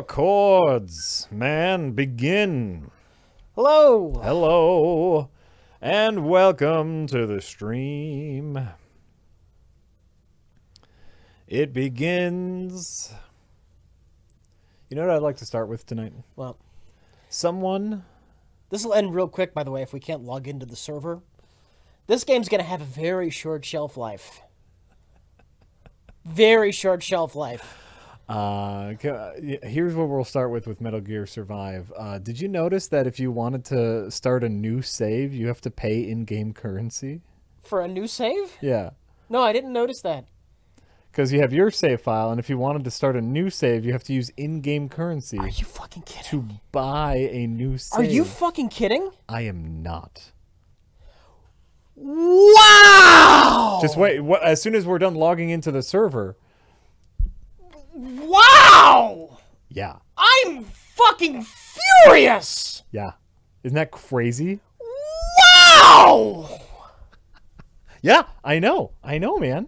Chords, man, begin. Hello. Hello, and welcome to the stream. It begins. You know what I'd like to start with tonight? Well, Someone. this will end real quick, by the way, if we can't log into the server. This game's going to have a very short shelf life. Very short shelf life. Here's what we'll start with Metal Gear Survive. Did you notice that if you wanted to start a new save, you have to pay in-game currency? For a new save? Yeah. No, I didn't notice that. Because you have your save file, and if you wanted to start a new save, you have to use in-game currency Are you fucking kidding? to buy a new save. Are you fucking kidding? I am not. Wow! Just wait. As soon as we're done logging into the server, Wow! yeah, I'm fucking furious! yeah. Isn't that crazy? Wow! Yeah, I know, man.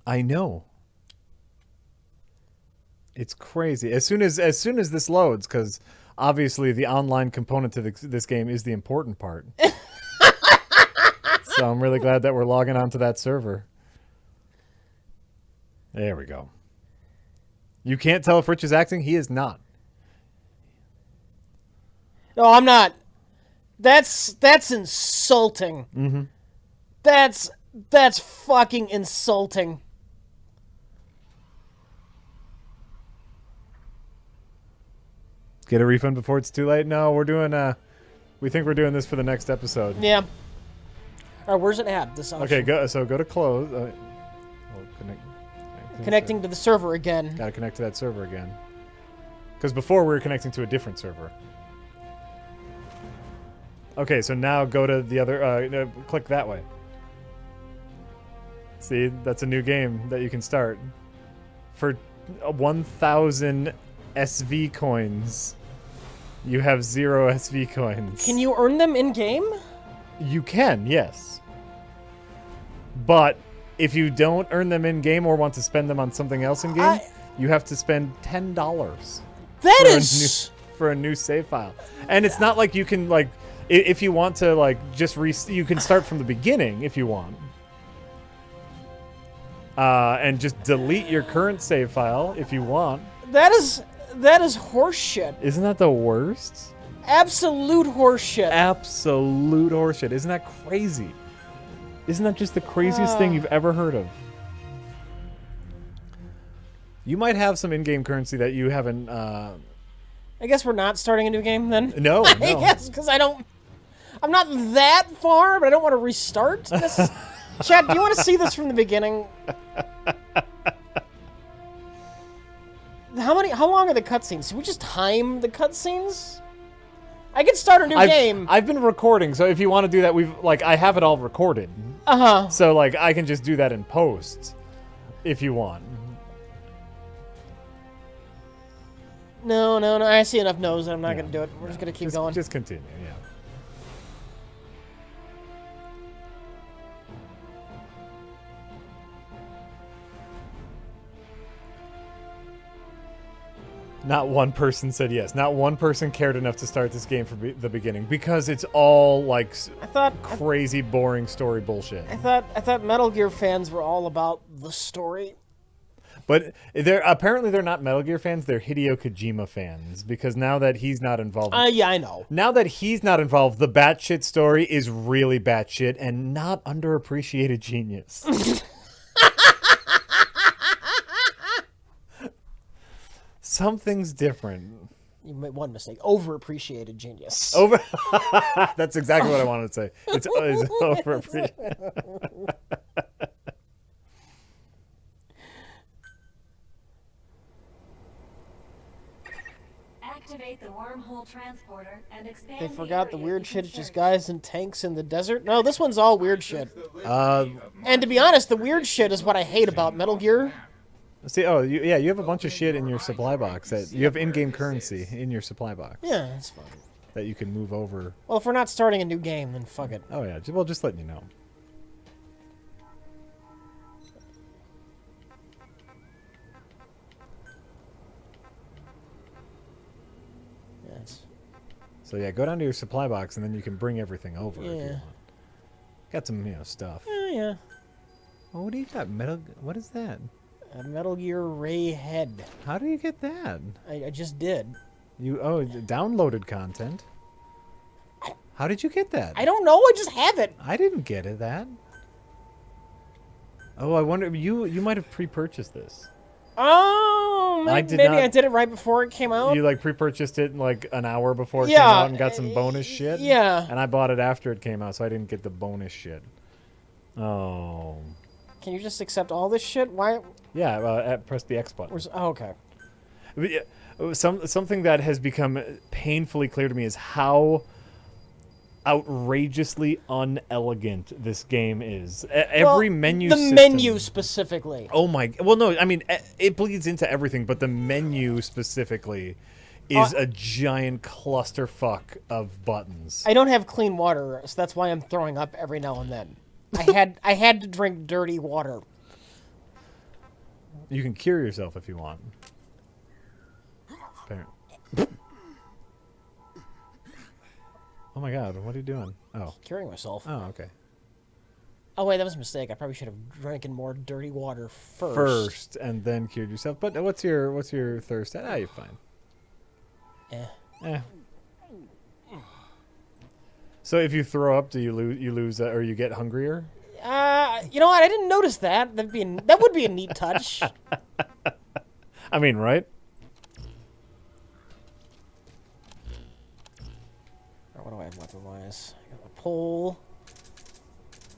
I know. It's crazy. As soon as this loads, because obviously the online component to this game is the important part. So I'm really glad that we're logging onto that server. There we go. You can't tell if Rich is acting. He is not. No, I'm not. That's insulting. Mm-hmm. That's fucking insulting. Get a refund before it's too late? No, we're doing we think we're doing this for the next episode. Yeah. All right, where's it at? This option. Okay, go to close. Connecting to the server again. Gotta connect to that server again. Because before we were connecting to a different server. Okay, so now go to the other, no, click that way. See, that's a new game that you can start. For 1,000 SV coins, you have 0 SV coins. Can you earn them in game? You can, yes. But if you don't earn them in game or want to spend them on something else in game, you have to spend $10. That is for a new save file. And it's not like you can like if you want to like just you can start from the beginning if you want. And just delete your current save file if you want. that is horseshit. Isn't that the worst? Absolute horseshit. Absolute horseshit. Isn't that crazy? Isn't that just the craziest thing you've ever heard of? You might have some in-game currency that you haven't. I guess we're not starting a new game then. No, I no. guess because I'm not that far, but I don't want to restart this. Chad, do you want to see this from the beginning? How long are the cutscenes? Should we just time the cutscenes? I can start a new game. I've been recording, so if you want to do that, I have it all recorded. Uh-huh. So I can just do that in post, if you want. No. I see enough no's that I'm not going to do it. We're just going to keep going. Just continue, yeah. Not one person said yes. Not one person cared enough to start this game from the beginning because it's all crazy, boring story bullshit. I thought Metal Gear fans were all about the story. But apparently they're not Metal Gear fans. They're Hideo Kojima fans because now that he's not involved. Yeah, I know. Now that he's not involved, the batshit story is really batshit and not underappreciated genius. Something's different. You made one mistake. Overappreciated genius. That's exactly what I wanted to say. It's overappreciated. Activate the wormhole transporter and expand. They forgot the weird shit is just guys and tanks in the desert. No, this one's all weird shit. And to be honest, the weird shit is what I hate about Metal Gear. See, you have a bunch of shit in your supply box that you have in-game currency in your supply box. Yeah, that's fine. That you can move over. Well, if we're not starting a new game, then fuck it. Oh yeah, well, just letting you know. So yeah, go down to your supply box and then you can bring everything over if you Yeah. want. Got some, stuff. Yeah. Oh, what do you got? Metal? What is that? A Metal Gear Ray head. How do you get that? I just did. Downloaded content. How did you get that? I don't know. I just have it. I didn't get it. That. Oh, I wonder. You might have pre-purchased this. Oh, I maybe, did maybe not- I did it right before it came out. You like pre-purchased it like an hour before it came Yeah, out and got some bonus shit. yeah. And I bought it after it came out, so I didn't get the bonus shit. Oh. Can you just accept all this shit? Why? Yeah. Press the X button. Oh, okay. But yeah, something that has become painfully clear to me is how outrageously unelegant this game is. Every Well, menu The system, menu specifically. Oh my. Well, no. I mean, it bleeds into everything, but the menu specifically is a giant clusterfuck of buttons. I don't have clean water, so that's why I'm throwing up every now and then. I had to drink dirty water. You can cure yourself if you want. Apparently. Oh my god, what are you doing? Oh. Curing myself. Oh, okay. Oh wait, that was a mistake. I probably should have drinking more dirty water first. First and then cured yourself. But what's your thirst at? Ah, you're fine. Eh. So if you throw up, do you lose or you get hungrier? You know what? I didn't notice that. That would be a neat touch. I mean, right? What do I have weapon-wise? I got my pole.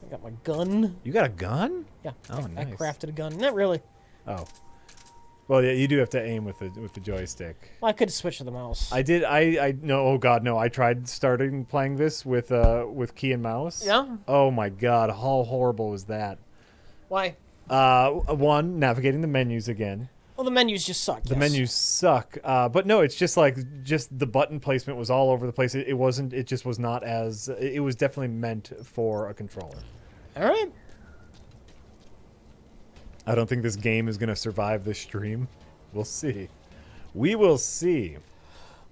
I got my gun. You got a gun? Yeah. Oh, I nice. crafted a gun. Not really. Oh. Well, yeah, you do have to aim with the joystick. Well, I could switch to the mouse. I did. No. Oh God, no. I tried starting playing this with key and mouse. Yeah? Oh my God, how horrible was that? Why? One, navigating the menus again. Well, the menus just suck. The yes. menus suck. But no, it's just the button placement was all over the place. It wasn't. It just was not as. It was definitely meant for a controller. All right. I don't think this game is going to survive this stream. We'll see. We will see.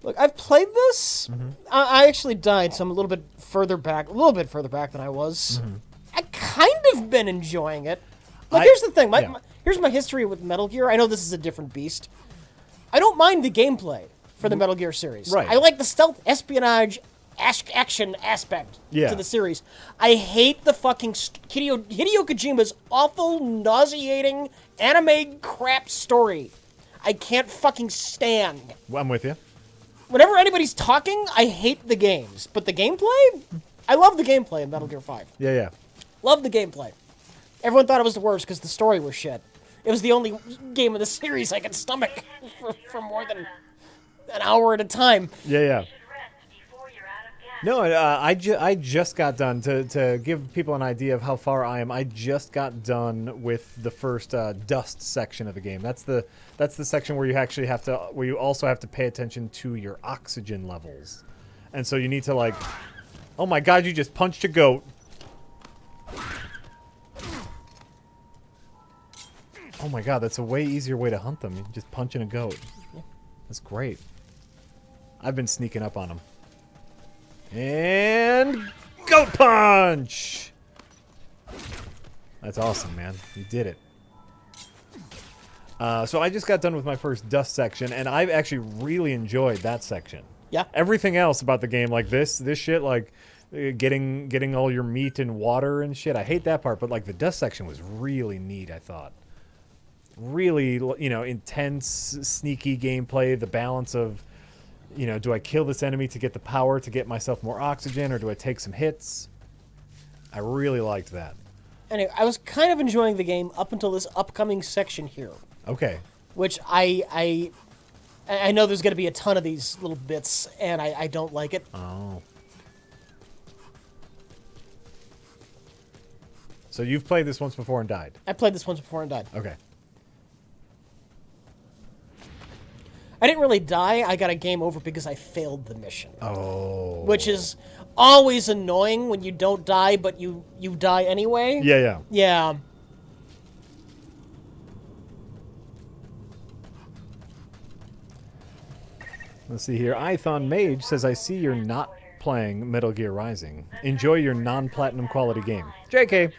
Look, I've played this. Mm-hmm. I actually died, so I'm a little bit further back than I was. Mm-hmm. I kind of been enjoying it. Like, here's the thing. Here's my history with Metal Gear. I know this is a different beast. I don't mind the gameplay for the Metal Gear series. Right. I like the stealth, espionage, action aspect Yeah. to the series. I hate the fucking Hideo Kojima's awful, nauseating anime crap story. I can't fucking stand. Well, I'm with you. Whenever anybody's talking, I hate the games. But the gameplay? I love the gameplay in Metal Gear 5. Yeah. Love the gameplay. Everyone thought it was the worst because the story was shit. It was the only game of the series I could stomach for more than an hour at a time. Yeah. Should rest before you're out of gas. No, I just got done to give people an idea of how far I am. I just got done with the first dust section of the game. That's the section where you also have to pay attention to your oxygen levels, and so you need to oh my God, you just punched a goat. Oh my God, that's a way easier way to hunt them. You're just punching a goat. That's great. I've been sneaking up on them. And goat punch! That's awesome, man. You did it. So I just got done with my first dust section, and I've actually really enjoyed that section. Yeah. Everything else about the game, like this shit, getting all your meat in water and shit, I hate that part. But the dust section was really neat, I thought. Really, intense, sneaky gameplay. The balance of, do I kill this enemy to get the power to get myself more oxygen, or do I take some hits? I really liked that. Anyway, I was kind of enjoying the game up until this upcoming section here, Okay. which I know there's going to be a ton of these little bits, and I don't like it. Oh. So you've played this once before and died. I played this once before and died. Okay. I didn't really die. I got a game over because I failed the mission. Oh. Which is always annoying when you don't die, but you die anyway. Yeah. Yeah. Let's see here. Ithon Mage says, I see you're not playing Metal Gear Rising. Enjoy your non-platinum quality game. JK,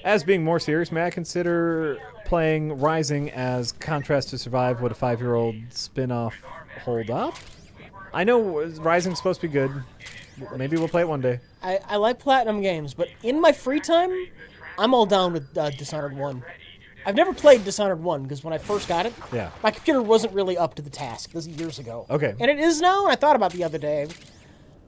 as being more serious, may I consider playing Rising as contrast to Survive? Would a 5-year-old spin-off hold up? I know Rising's supposed to be good. Maybe we'll play it one day. I like platinum games, but in my free time, I'm all down with Dishonored 1. I've never played Dishonored 1 because when I first got it, Yeah. my computer wasn't really up to the task. This is years ago. Okay. And it is now, and I thought about the other day.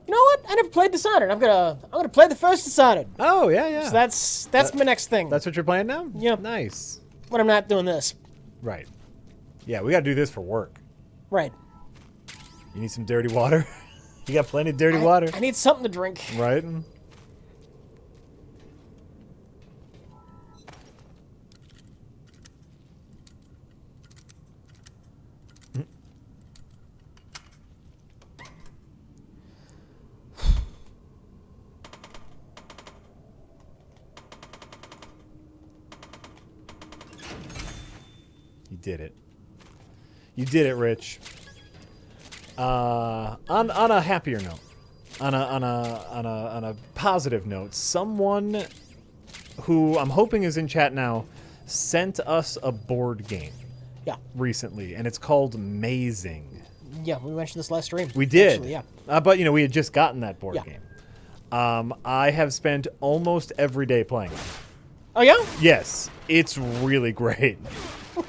You know what? I never played Dishonored. I'm gonna play the first Dishonored. Oh, yeah, yeah. So that's my next thing. That's what you're playing now? Yeah. Nice. when I'm not doing this. Right. Yeah, we got to do this for work. Right. You need some dirty water? You got plenty of dirty water. I need something to drink. Right? You did it. You did it, Rich. On a happier note, on a positive note, someone who I'm hoping is in chat now sent us a board game Yeah. recently, and it's called Mazing. Yeah, we mentioned this last stream. We did, Actually, yeah. But you know we had just gotten that board Yeah. game. I have spent almost every day playing it. Oh, yeah? Yes, it's really great.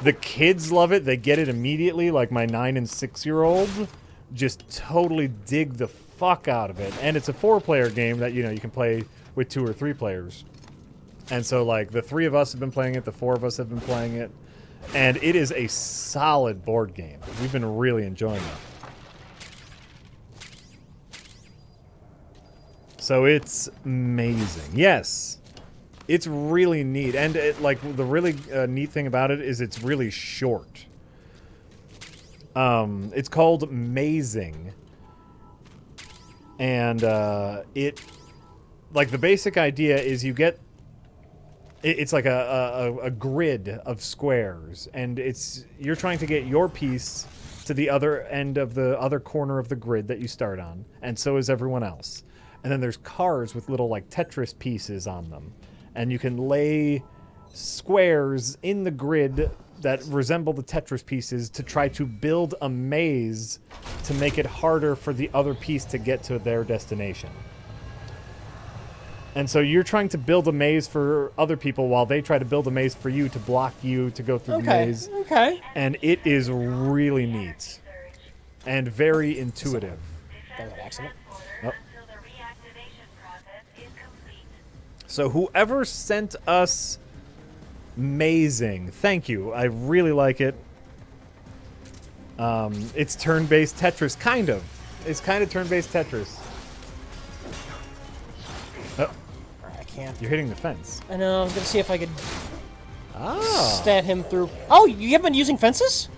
The kids love it. They get it immediately. Like my 9 and 6-year-old just totally dig the fuck out of it. And it's a 4-player game that, you know, you can play with 2 or 3 players. And so, like, the 3 of us have been playing it. The 4 of us have been playing it. And it is a solid board game. We've been really enjoying it. So it's amazing. Yes. It's really neat, and the really neat thing about it is it's really short. It's called Mazing, and the basic idea is you get it's like a grid of squares, and you're trying to get your piece to the other end of the other corner of the grid that you start on, and so is everyone else. And then there's cars with little like Tetris pieces on them. And you can lay squares in the grid that resemble the Tetris pieces to try to build a maze to make it harder for the other piece to get to their destination. And so you're trying to build a maze for other people while they try to build a maze for you to block you to go through the maze. Okay. And it is really neat and very intuitive. That was an accident. Oh. Until the reactivation process is complete. So whoever sent us Mazing, thank you. I really like it. It's turn-based Tetris, kind of. It's kind of turn-based Tetris. Oh, I can't. you're hitting the fence. I know. I was gonna see if I could Ah. stab him through. Oh, you have been using fences?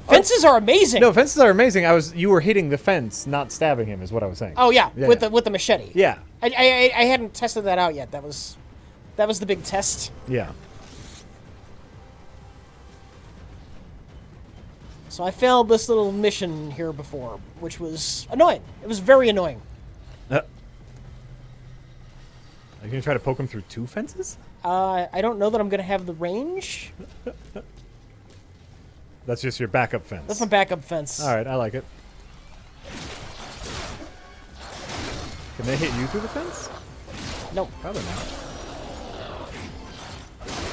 Fences are amazing. No, fences are amazing. You were hitting the fence, not stabbing him, is what I was saying. Oh yeah, Yeah, with yeah. the machete. Yeah, I hadn't tested that out yet. That was the big test. yeah. So I failed this little mission here before, which was annoying. It was very annoying. Are you gonna try to poke him through 2 fences? I don't know that I'm gonna have the range. That's just your backup fence. That's my backup fence. All right, I like it. Can they hit you through the fence? Nope. Probably not.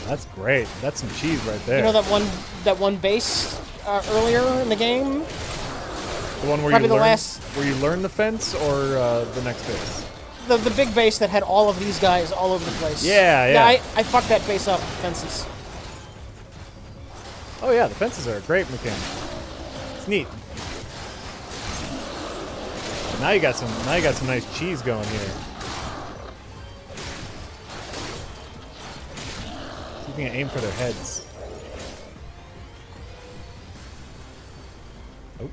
That's great. That's some cheese right there. You know that one base earlier in the game? the one where probably you the learn, last- where you learn the fence, or the next base? The big base that had all of these guys all over the place. Yeah, yeah. I fucked that base up. Fences. Oh yeah, the fences are a great mechanic. It's neat. Now you got some nice cheese going here. See if you can aim for their heads. Oh.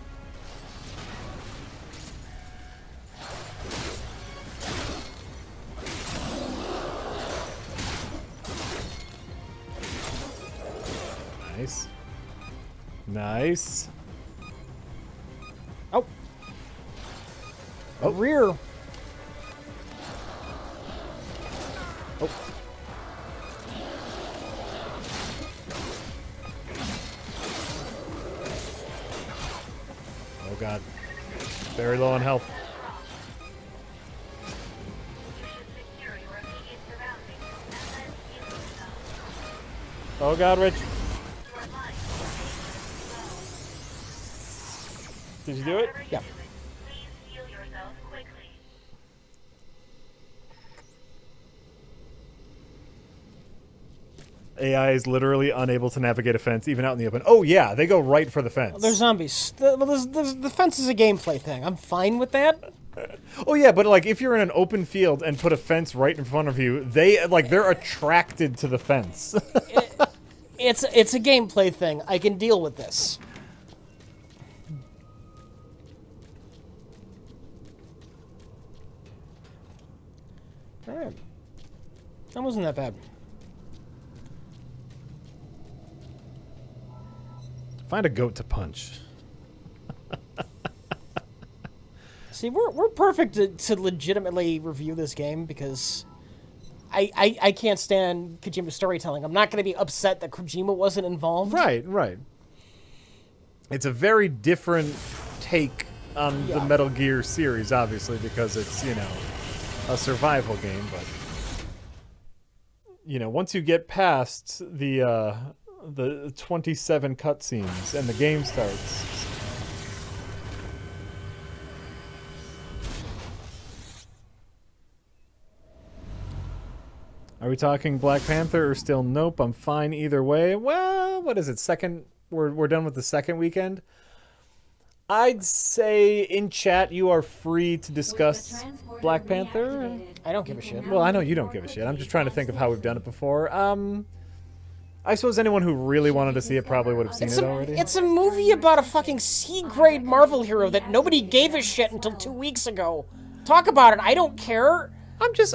Nice. Nice. Oh, The rear. Oh. Oh god. Very low on health. Secure your immediate surroundings and then heal yourself. Oh god, Rich. Your life Did you do it? Whatever you Yeah. do it, please heal yourself quickly. AI is literally unable to navigate a fence, even out in the open. Oh yeah, they go right for the fence. They're zombies. The fence is a gameplay thing. I'm fine with that. Oh yeah, but like if you're in an open field and put a fence right in front of you, they're attracted to the fence. It's a gameplay thing. I can deal with this. All right. That wasn't that bad. Find a goat to punch. See, we're perfect to legitimately review this game because I can't stand Kojima's storytelling. I'm not going to be upset that Kojima wasn't involved. Right, right. It's a very different take on the Yeah. Metal Gear series, obviously, because it's, a survival game, but once you get past the 27 cutscenes and the game starts. Are we talking Black Panther or still nope? I'm fine either way. Well, what is it? We're done with the second weekend. I'd say in chat you are free to discuss Black Panther. I don't give a shit. Well, I know you don't give a shit. I'm just trying to think of how we've done it before. I suppose anyone who really wanted to see it probably would have seen it already. It's a movie about a fucking C-grade Marvel hero that nobody gave a shit until 2 weeks ago. Talk about it. I don't care. I'm just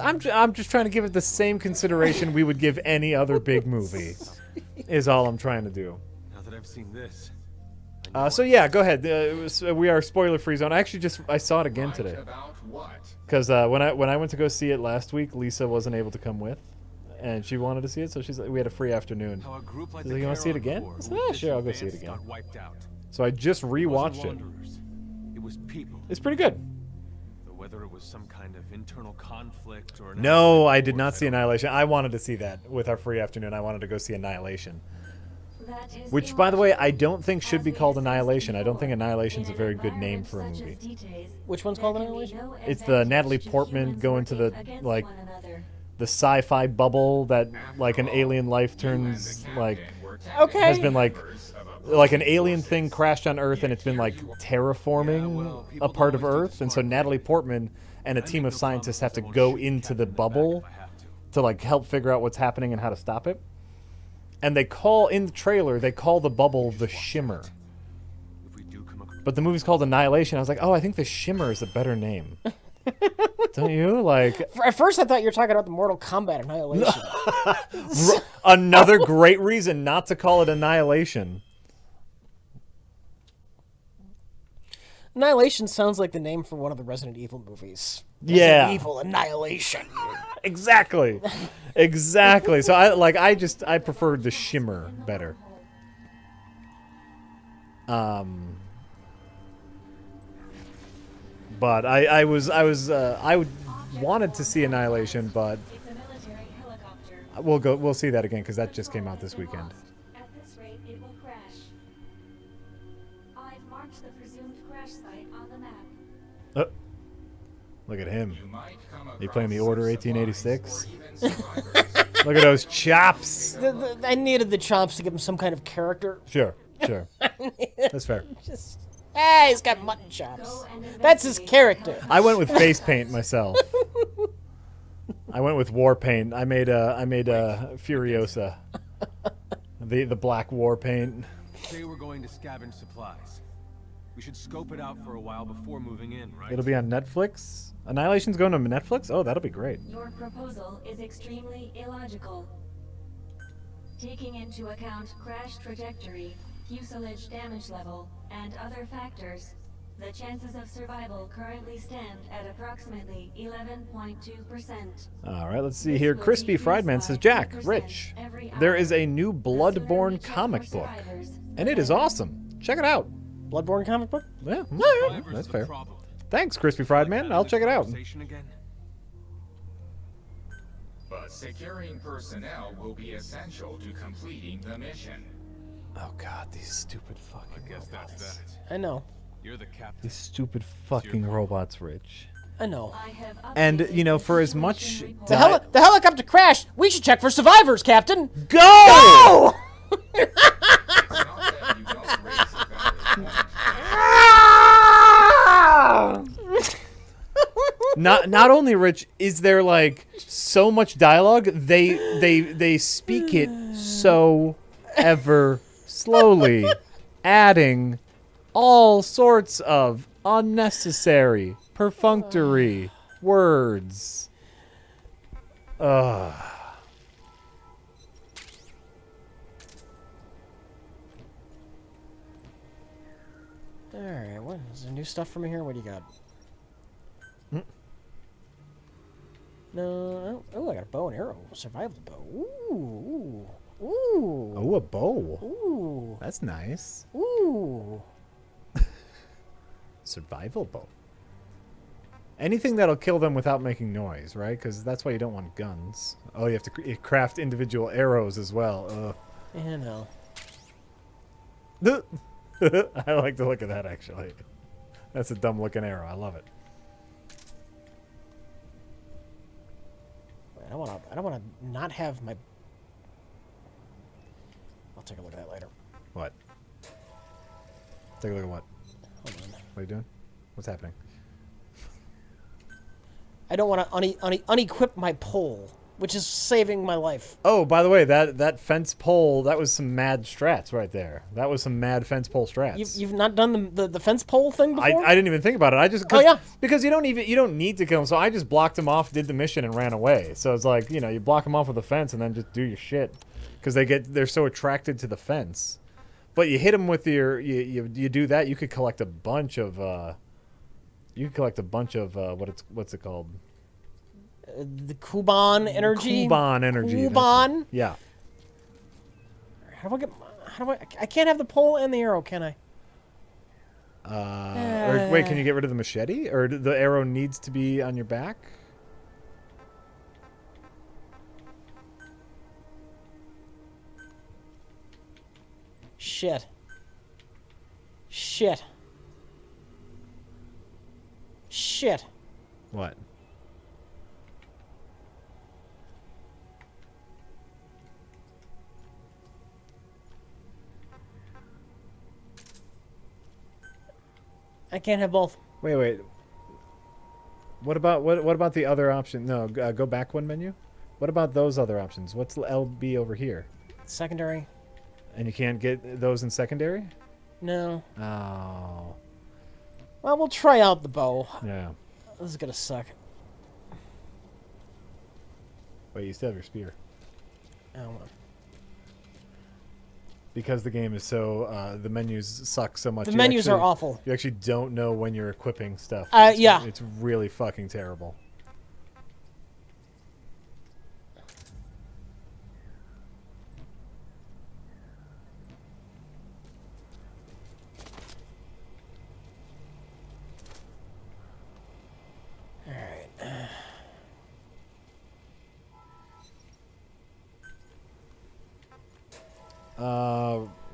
trying to give it the same consideration we would give any other big movie. Is all I'm trying to do. Now that I've seen this, So yeah, go ahead. We are spoiler free zone. I saw it again today. About what? Because when I went to go see it last week, Lisa wasn't able to come with, and she wanted to see it, so we had a free afternoon. how a group like She's the like, "You wanna see it Charon again?" Corps I said, with "Yeah, this sure, I'll go see it advanced again." got wiped out. So I just It wasn't rewatched it. wanderers. It was people. It's pretty good. Though whether it was some kind of internal conflict or an No, outside I did not force, see I don't Annihilation. I wanted to see that with our free afternoon. I wanted to go see Annihilation. That is Which, by the way, I illogical. don't think should As be we called discussed Annihilation. I don't think before, Annihilation's a in very an good name for a environment movie. such as DJs, Which one's there called can be Annihilation? no It's the Natalie advantage to Portman humans going to the, working against like, one another. The sci-fi bubble that, like, an alien life turns, like, Okay. has been, like an alien thing crashed on Earth and it's been, like, terraforming a part of Earth. And so Natalie Portman and a team of scientists have to go into the bubble to, like, help figure out what's happening and how to stop it. And in the trailer, they call the bubble the Shimmer. If we do come across But the movie's called Annihilation. I was like, oh, I think the Shimmer is a better name. Don't you? Like, At first, I thought you were talking about the Mortal Kombat Annihilation. another great reason not to call it Annihilation. Annihilation sounds like the name for one of the Resident Evil movies. Yeah. Resident Evil Annihilation. Exactly. Exactly. So I preferred the Shimmer better. But I wanted to see Annihilation, but It's a military helicopter. we'll see that again because that just came out this weekend. At this rate, it will crash. I've marked the presumed crash site on the map. Oh, look at him. He playing the Order 1886. Look at those chops. I needed the chops to give him some kind of character. Sure. That's fair. He's got mutton chops. That's his character. I went with face paint myself. I went with war paint. I made Furiosa. The black war paint. say we're going to scavenge supplies. We should scope it out for a while before moving in, right? It'll be on Netflix. Annihilation's going to Netflix? Oh, that'll be great. Your proposal is extremely illogical. Taking into account crash trajectory, fuselage damage level, and other factors, The chances of survival currently stand at approximately 11.2%. All right, let's see This here. will Crispy decrease Fried Man by says, Jack, 10% Rich, every there hour. is a new The sooner we Bloodborne check comic for book, survivors, and the it is better. awesome. Check it out. Bloodborne comic book? Yeah, Survivors that's the fair. problem. Thanks, Crispy Fried Like Man. having I'll this check it out. conversation again? But securing personnel will be essential to completing the mission. Oh God, these stupid I fucking guess that's robots. that. I know. You're the captain. These stupid fucking robots, Rich. I know. I have And, updated you know, the for as situation much report. The helicopter crashed. We should check for survivors, Captain. Go! Oh! It's not that you don't raise a valid point. Not only, Rich, is there like so much dialogue, they speak it so ever slowly, adding all sorts of unnecessary, perfunctory words. Ugh. All right. What is there new stuff from here? What do you got? No. Oh, I got a bow and arrow. Survival bow. Ooh. Ooh. Oh, a bow. Ooh. That's nice. Ooh. Survival bow. Anything that'll kill them without making noise, right? Because that's why you don't want guns. Oh, you have to craft individual arrows as well. Yeah, no. Ugh. I like the look of that, actually. That's a dumb looking arrow. I love it. I don't wanna not have my. I'll take a look at that later. What? Take a look at what? Hold on. What are you doing? What's happening? I don't want to unequip my pole, which is saving my life. Oh, by the way, that fence pole, that was some mad strats right there. That was some mad fence pole strats. You've not done the fence pole thing before? I didn't even think about it. I just yeah. because you don't need to kill them. So I just blocked them off, did the mission, and ran away. So it's like, you know, you block them off with a fence and then just do your shit because they're so attracted to the fence. But you hit them with your you do that, you could collect a bunch of what's it called? The Kuban energy. Kuban energy. that's Kuban. it. Yeah. How do I can't have the pole and the arrow, can I? Or wait, can you get rid of the machete? Or the arrow needs to be on your back? Shit. Shit. What? I can't have both. Wait. What about the other option? No, go back one menu. What about those other options? What's LB over here? Secondary? And you can't get those in secondary? No. Oh. Well, we'll try out the bow. Yeah. This is gonna suck. Wait, you still have your spear. Oh, well. Because the game is so, the menus suck so much. The you menus are actually- awful. You actually don't know when you're equipping stuff. Yeah. It's really fucking terrible.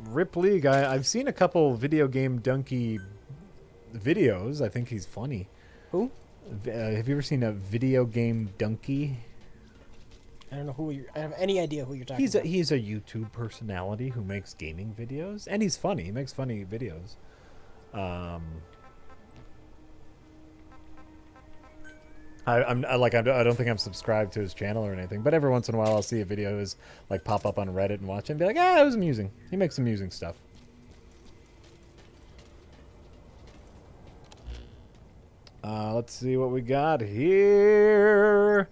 Rip League, I've seen a couple video game donkey videos. I think he's funny. Who? Have you ever seen a video game donkey? I don't know who you're. I have any idea who you're talking about. He's a YouTube personality who makes gaming videos, and he's funny. He makes funny videos. I don't think I'm subscribed to his channel or anything, but every once in a while I'll see a video of his like pop up on Reddit and watch it and be like, that was amusing. He makes amusing stuff. Let's see what we got here.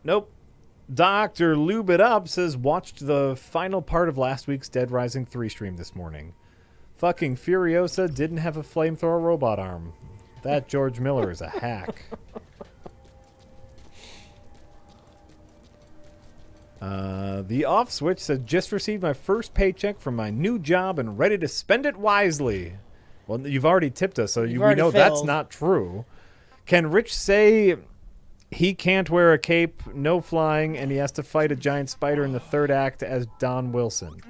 Nope. Dr. Lube It Up says, watched the final part of last week's Dead Rising 3 stream this morning. Fucking Furiosa didn't have a flamethrower robot arm. That George Miller is a hack. The off switch said, just received my first paycheck from my new job and ready to spend it wisely. Well, you've already tipped us, so we already know that's failed. not true. Can Rich say he can't wear a cape, no flying, and he has to fight a giant spider in the third act as Don Wilson?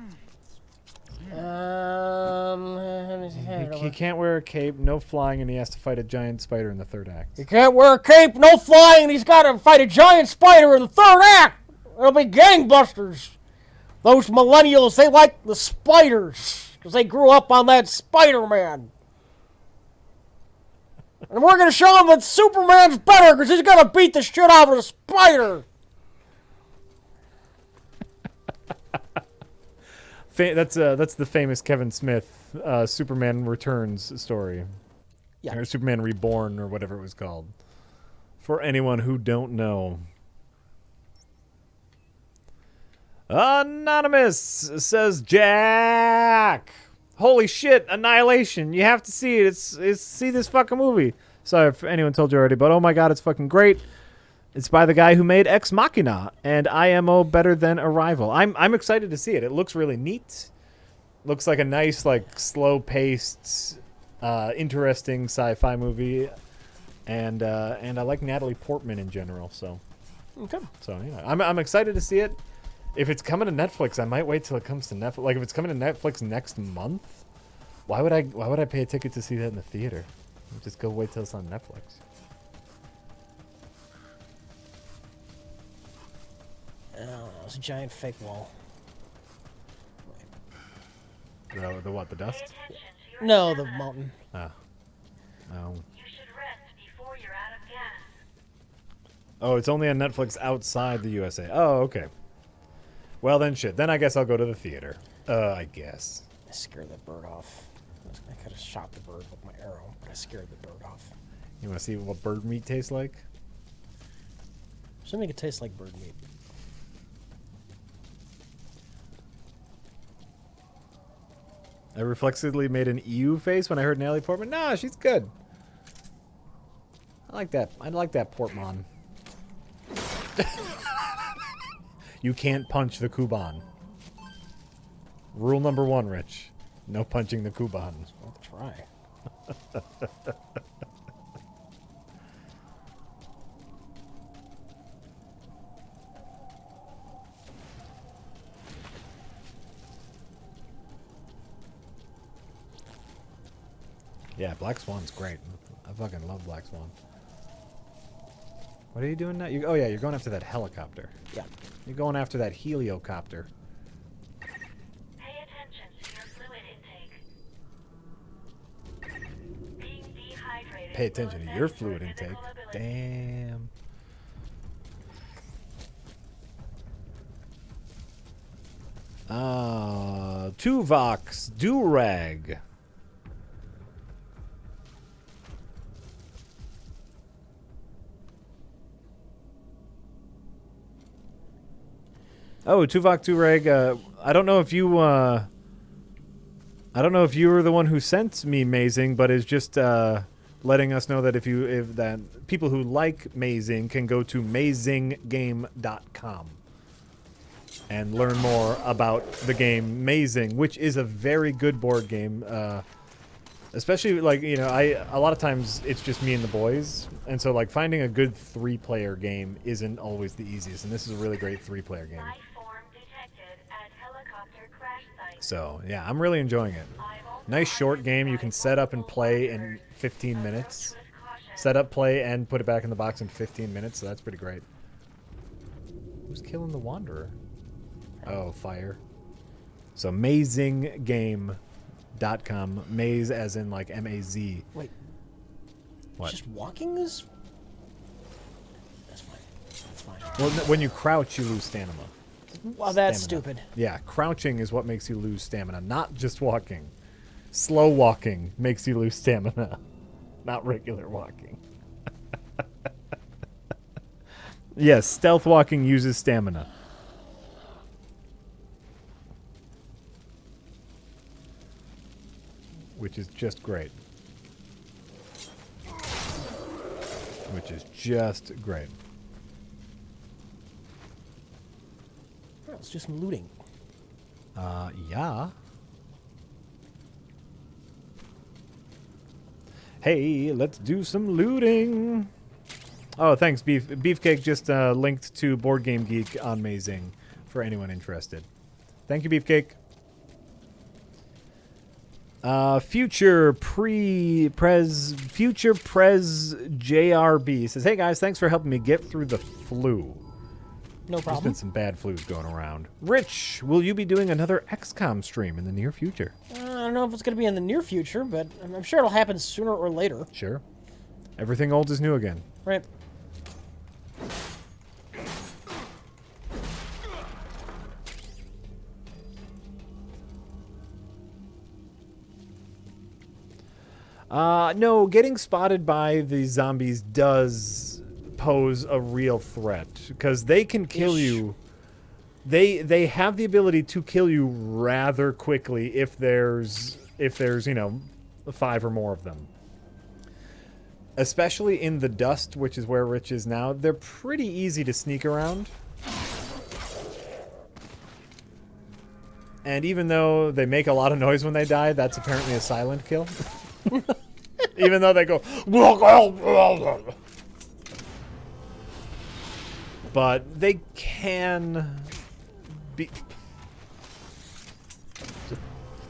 He can't wear a cape, no flying, and he has to fight a giant spider in the third act. He can't wear a cape, no flying, and he's got to fight a giant spider in the third act. It'll be gangbusters. Those millennials, they like the spiders because they grew up on that Spider-Man. And we're going to show them that Superman's better because he's going to beat the shit out of a spider. That's the famous Kevin Smith Superman Returns story. Yeah. Or Superman Reborn or whatever it was called. For anyone who don't know. Anonymous says, Jack! Holy shit, Annihilation. You have to see it. It's see this fucking movie. Sorry if anyone told you already, but oh my god, it's fucking great. It's by the guy who made Ex Machina and IMO Better Than Arrival. I'm excited to see it. It looks really neat. Looks like a nice, like, slow-paced, interesting sci-fi movie. And I like Natalie Portman in general, so... Okay. So, yeah. I'm excited to see it. If it's coming to Netflix, I might wait till it comes to Netflix. Like, if it's coming to Netflix next month, why would I pay a ticket to see that in the theater? Just go wait till it's on Netflix. Oh, it's a giant fake wall. The what? The dust? Attention to your No, the stamina. mountain. Ah. No. You should rest before you're out of gas. Oh, it's only on Netflix outside the USA. Oh, okay. Well, then shit. Then I guess I'll go to the theater. I guess. I scared that bird off. I could have shot the bird with my arrow, but I scared the bird off. You want to see what bird meat tastes like? Should make it taste like bird meat. I reflexively made an EU face when I heard Natalie Portman. Nah, she's good. I like that. I like that Portman. You can't punch the Kuban. Rule number 1, Rich. No punching the Kuban. I'll try. Yeah, Black Swan's great. I fucking love Black Swan. What are you doing now? Oh yeah, you're going after that helicopter. Yeah. You're going after that heliocopter. Pay attention to your fluid intake. Being dehydrated Pay attention will to your affect fluid physical intake. ability. Damn. Tuvox Durag. Oh, Tuvok Durag. I don't know if you. I don't know if you were the one who sent me Mazing, but is just letting us know that if that people who like Mazing can go to mazinggame.com and learn more about the game Mazing, which is a very good board game. Especially like, you know, a lot of times it's just me and the boys, and so like finding a good 3-player game isn't always the easiest, and this is a really great 3-player game. Life form detected at helicopter crash site. So yeah, I'm really enjoying it. I've also Nice short game you can set up and play in 15 minutes. Set up, play, and put it back in the box in 15 minutes, so that's pretty great. Who's killing the Wanderer? Oh, fire. So mazinggame.com. Maze as in like M-A-Z. Wait. What? Just walking is. That's fine. That's fine. Well, when you crouch, you lose stamina. Well, that's Stamina. stupid. Yeah, crouching is what makes you lose stamina, not just walking. Slow walking makes you lose stamina, not regular walking. Yes, stealth walking uses stamina. which is just great. Which is just great. Alright, let's do some looting. Yeah. Hey, let's do some looting. Oh, thanks, Beefcake just linked to Board Game Geek on Mazing for anyone interested. Thank you, Beefcake. Future Prez JRB says, "Hey guys, thanks for helping me get through the flu. No There's problem. been some bad flus going around. Rich, will you be doing another XCOM stream in the near future?" I don't know if it's going to be in the near future, but I'm sure it'll happen sooner or later. Sure. Everything old is new again. Right. No, getting spotted by the zombies does pose a real threat because they can kill you. They have the ability to kill you rather quickly if there's 5 or more of them. Especially in the dust, which is where Rich is now, they're pretty easy to sneak around. And even though they make a lot of noise when they die, that's apparently a silent kill. Even though they go... But they can be...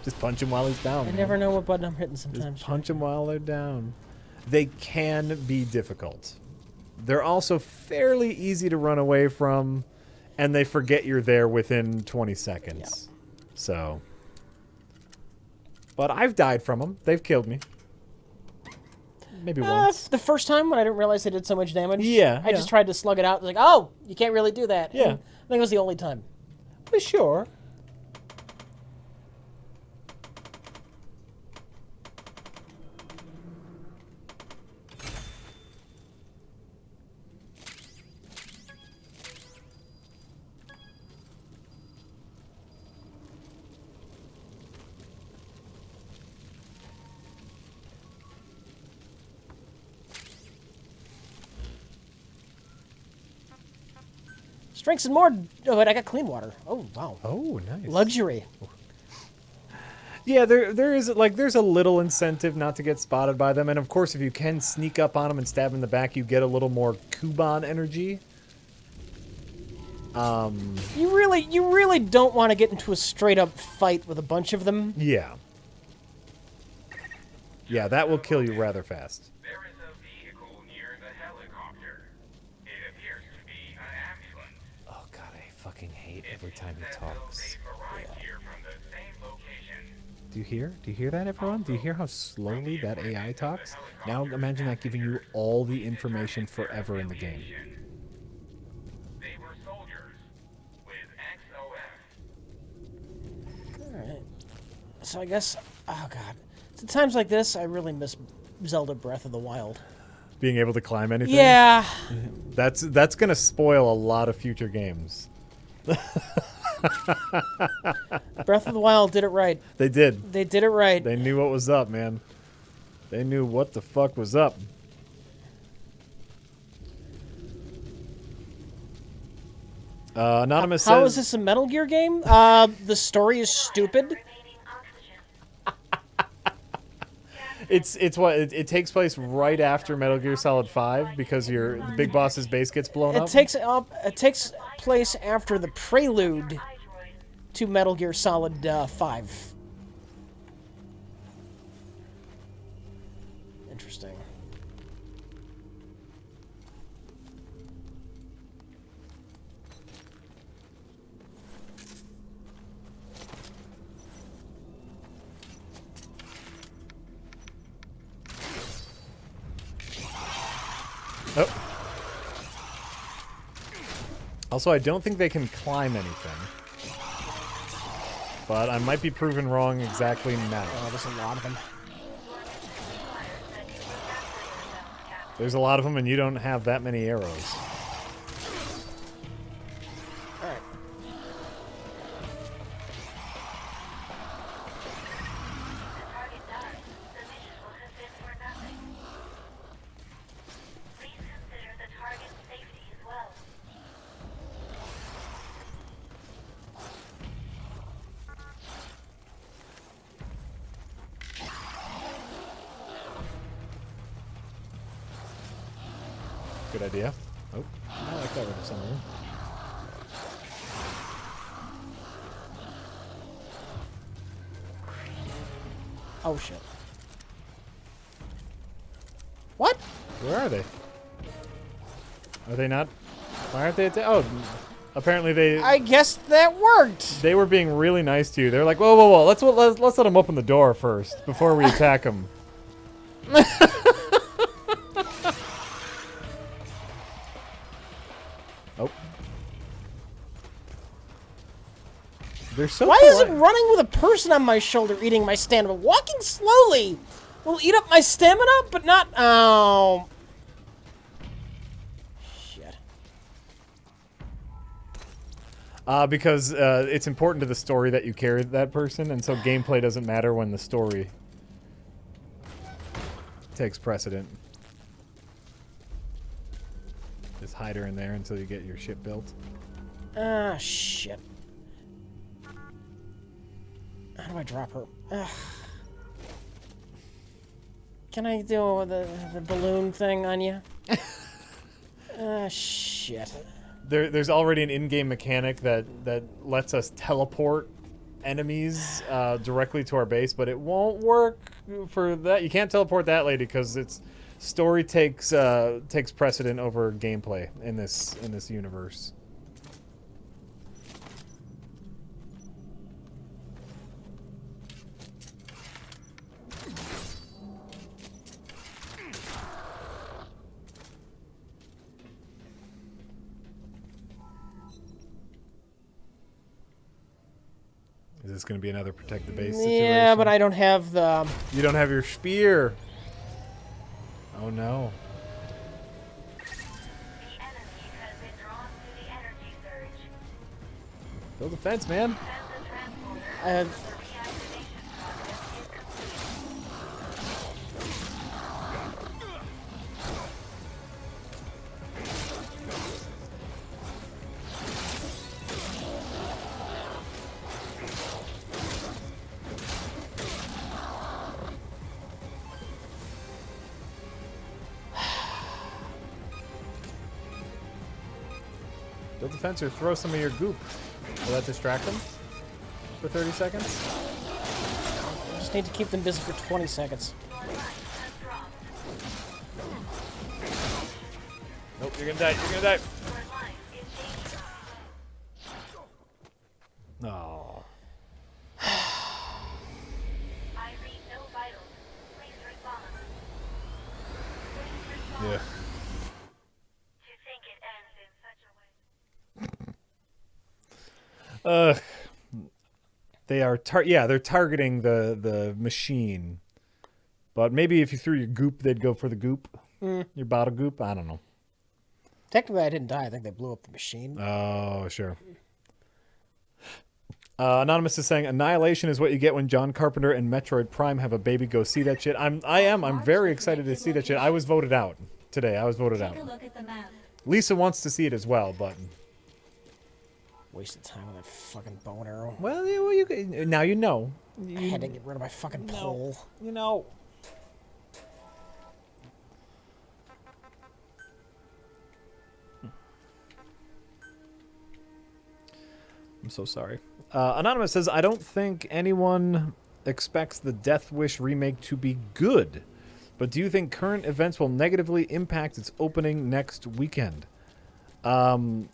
Just punch him while he's down. I man. never know what button I'm hitting sometimes. Just punch them while they're down. They can be difficult. They're also fairly easy to run away from, and they forget you're there within 20 seconds. So... But I've died from them. They've killed me. Maybe once. The first time when I didn't realize they did so much damage. Yeah, I just tried to slug it out. Like, oh, you can't really do that. Yeah. And I think it was the only time. But sure. Drinks and more. Oh, but I got clean water. Oh, wow. Oh, nice. Luxury. Yeah, there is there's a little incentive not to get spotted by them, and of course, if you can sneak up on them and stab in the back, you get a little more Kuban energy. You really don't want to get into a straight up fight with a bunch of them. Yeah. Yeah, that will kill you rather fast. There is a vehicle near the helicopter. It appears to be an ambulance. Oh god, I fucking hate every time he Said talks. they've arrived here from the same location. Do you hear? Do you hear that, everyone? Do you hear how slowly that AI talks? Now imagine that giving you all the information forever in the game. They were soldiers with XOF. Alright. So I guess... Oh, God. At times like this, I really miss Zelda Breath of the Wild. Being able to climb anything? Yeah. That's gonna spoil a lot of future games. Breath of the Wild did it right. They did. They did it right. They knew what was up, man. They knew what the fuck was up. Anonymous How says... is this a Metal Gear game? The story is stupid. Remaining oxygen. It takes place right after Metal Gear Solid 5 because the big boss's base gets blown up. It takes place after the prelude iDroid. to Metal Gear Solid 5. Interesting. Oh. Also, I don't think they can climb anything. But I might be proven wrong exactly now. Oh, there's a lot of them. There's a lot of them, and you don't have that many arrows. Alright. Good idea. Oh, I like that for some reason. Oh shit. What? Where are they? Are they not? Why aren't they? Oh, apparently they. I guess that worked. They were being really nice to you. They're like, whoa, whoa, whoa. Let's let them open the door first before we attack them. Oh. They're so. Why is it polite. running with a person on my shoulder eating my stamina? Walking slowly will eat up my stamina, but not. Oh. Shit. Because it's important to the story that you carry that person, and so gameplay doesn't matter when the story takes precedent. Just hide her in there until you get your ship built. Ah, shit. How do I drop her? Ugh. Can I do the balloon thing on you? Ah, shit. There's already an in-game mechanic that lets us teleport enemies directly to our base, but it won't work for that. You can't teleport that lady because its story takes precedent over gameplay in this universe. Is this going to be another protect the base situation? Yeah, but I don't have the... You don't have your spear. Oh no. The enemy has been drawn to the energy surge. Build a fence, man. Send the transporter. I have... Reactivation process is complete. Build a fence or throw some of your goop. Will that distract them for 30 seconds? I just need to keep them busy for 20 seconds. Your life has dropped. Nope, you're gonna die. You're gonna die. Your life is dangerous. Oh. I read no vitals. Please respond. Please respond. Yeah. To think it ends in such a way. They are they're targeting the machine. But maybe if you threw your goop, they'd go for the goop. Your bottle goop. I don't know. Technically, I didn't die. I think they blew up the machine. Oh, sure. Anonymous is saying Annihilation is what you get when John Carpenter and Metroid Prime have a baby. Go see that shit. I'm very excited to see that shit. I was voted out today. I was voted out. Take a look at the map. Lisa wants to see it as well, but Wasted time with that fucking bow and arrow. well, now you know. I had to get rid of my fucking pole. You know. I'm so sorry. Anonymous says, I don't think anyone expects the Death Wish remake to be good, but do you think current events will negatively impact its opening next weekend? I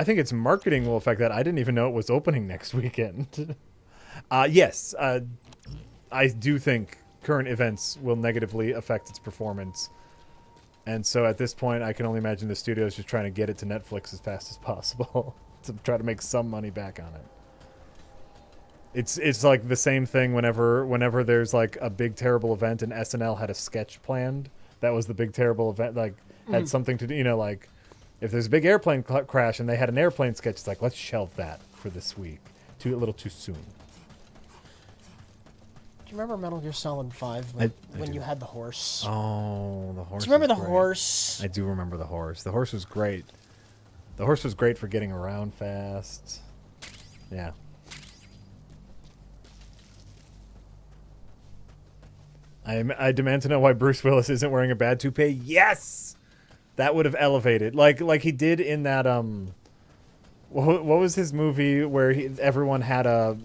think its marketing will affect that. I didn't even know it was opening next weekend. Yes, I do think current events will negatively affect its performance. And so at this point, I can only imagine the studio is just trying to get it to Netflix as fast as possible to try to make some money back on it. It's like the same thing whenever there's like a big terrible event and SNL had a sketch planned. That was the big terrible event, like had something to do, like if there's a big airplane crash and they had an airplane sketch, it's like, let's shelve that for this week. A little too soon. Do you remember Metal Gear Solid 5 I when do. you had the horse? Oh, the horse. Do you remember was the great. horse? I do remember the horse. The horse was great. The horse was great for getting around fast. Yeah. I demand to know why Bruce Willis isn't wearing a bad toupee. Yes! That would have elevated, like he did in that what was his movie where everyone had a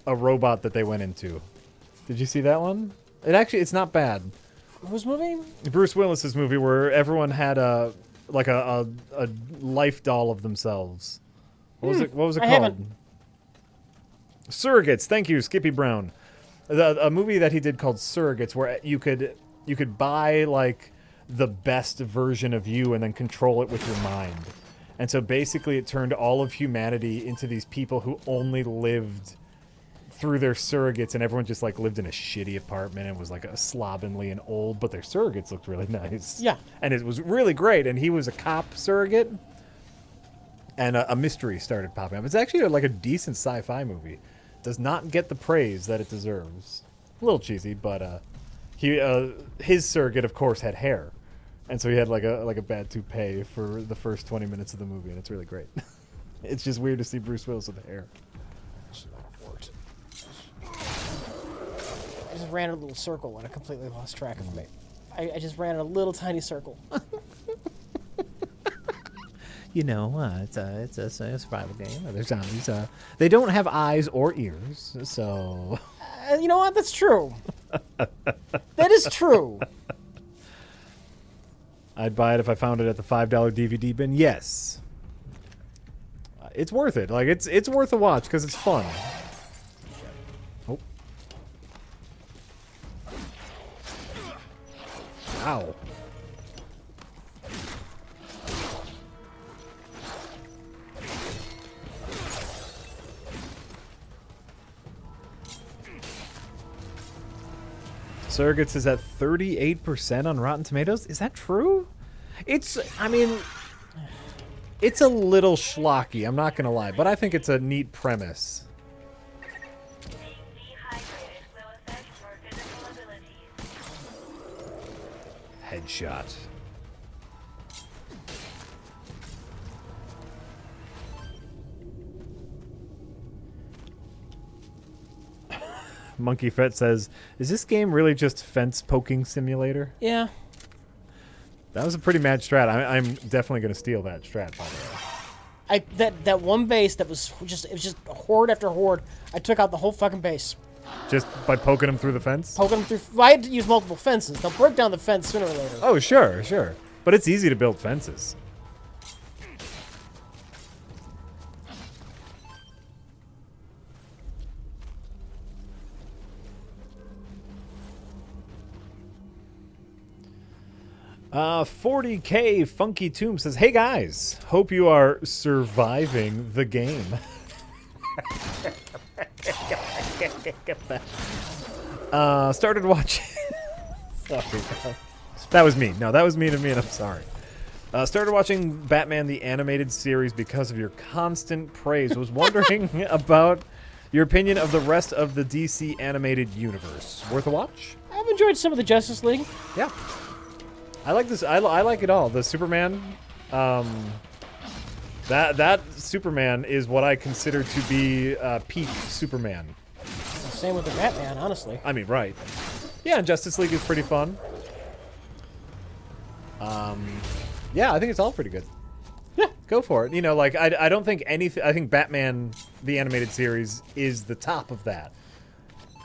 robot that they went into? Did you see that one? It's not bad. Whose movie? Bruce Willis's movie where everyone had a life doll of themselves. What was it? What was it I called? haven't. Surrogates. Thank you, Skippy Brown. A movie that he did called Surrogates, where you could buy like the best version of you and then control it with your mind. And so basically, it turned all of humanity into these people who only lived through their surrogates, and everyone just like lived in a shitty apartment and was like a slovenly and old, but their surrogates looked really nice. Yeah. And it was really great. And he was a cop surrogate, and a mystery started popping up. It's actually like a decent sci-fi movie. Does not get the praise that it deserves. A little cheesy, but his surrogate, of course, had hair, and so he had like a bad toupee for the first 20 minutes of the movie, and it's really great. It's just weird to see Bruce Willis with hair. I just ran a little circle and I completely lost track of me. I just ran a little tiny circle. You know, it's a survival game. There's zombies. They don't have eyes or ears, so. You know what? That's true. That is true. I'd buy it if I found it at the $5 DVD bin. Yes, it's worth it. Like it's worth a watch because it's fun. Oh. Ow. Surrogates is at 38% on Rotten Tomatoes. Is that true? I mean, it's a little schlocky, I'm not going to lie, but I think it's a neat premise. Being dehydrated will affect your physical abilities. Headshot. Monkey Fett says, is this game really just fence poking simulator? Yeah. That was a pretty mad strat. I'm definitely going to steal that strat, by the way. That one base that was just horde after horde. I took out the whole fucking base. Just by poking them through the fence? Poking them through. Well, I had to use multiple fences. They'll break down the fence sooner or later. Oh, sure, sure. But it's easy to build fences. Uh, 40K Funky Tomb says, hey guys, hope you are surviving the game. Started watching. Sorry. That was me. No, that was me to me, and I'm sorry. Started watching Batman the Animated Series because of your constant praise. Was wondering about your opinion of the rest of the DC animated universe. Worth a watch? I've enjoyed some of the Justice League. Yeah. I like this. I like it all. The Superman, that Superman is what I consider to be peak Superman. Same with the Batman, honestly. I mean, right? Yeah, and Justice League is pretty fun. Yeah, I think it's all pretty good. Yeah, go for it. You know, like I don't think anything. I think Batman the Animated Series is the top of that.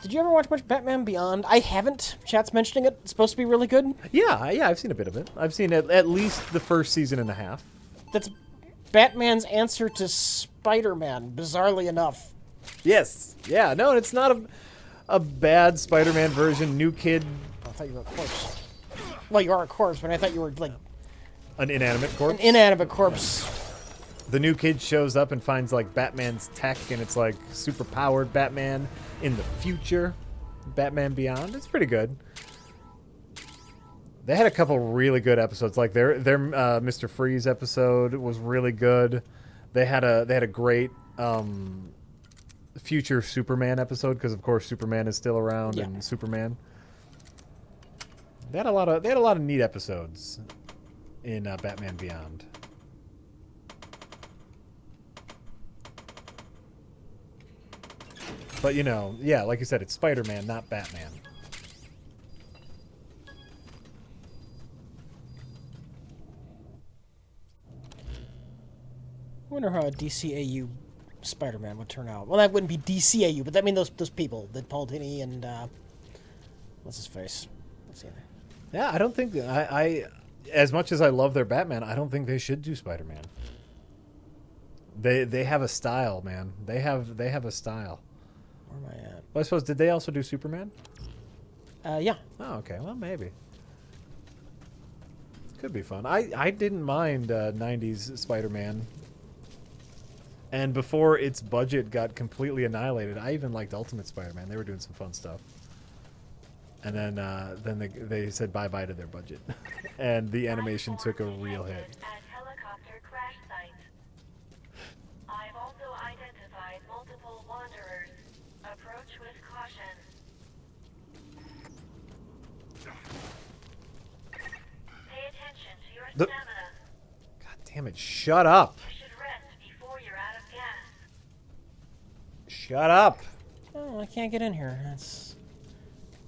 Did you ever watch much Batman Beyond? I haven't. Chat's mentioning it. It's supposed to be really good. Yeah, I've seen a bit of it. I've seen at least the first season and a half. That's Batman's answer to Spider-Man, bizarrely enough. Yes. Yeah, no, it's not a bad Spider-Man version. New Kid. I thought you were a corpse. Well, you are a corpse, but I thought you were, like... An inanimate corpse? An inanimate corpse. The New Kid shows up and finds, like, Batman's tech, and it's, like, super-powered Batman in the future. Batman Beyond. It's pretty good. They had a couple really good episodes. Like, their Mr. Freeze episode was really good. They had a great future Superman episode, because, of course, Superman is still around, yeah. and Superman. They had a lot of neat episodes in Batman Beyond. But, you know, yeah, like you said, it's Spider-Man, not Batman. wonder how a DCAU Spider-Man would turn out. Well, that wouldn't be DCAU, but I mean those people, that Paul Dini and what's his face? Let's see. Yeah, I don't think I as much as I love their Batman, I don't think they should do Spider-Man. They have a style, man. They have a style. Where am I at? Well, I suppose did they also do Superman? Yeah. Oh, okay. Well, maybe. Could be fun. I didn't mind 90s Spider-Man. And before its budget got completely annihilated, I even liked Ultimate Spider-Man. They were doing some fun stuff. And then they said bye-bye to their budget. And the animation took a real hit. At helicopter crash site. I've also identified multiple wanderers. Approach with caution. Pay attention to your The- stamina. God damn it. Shut up. You should rest before you're out of gas. Shut up. Oh, I can't get in here.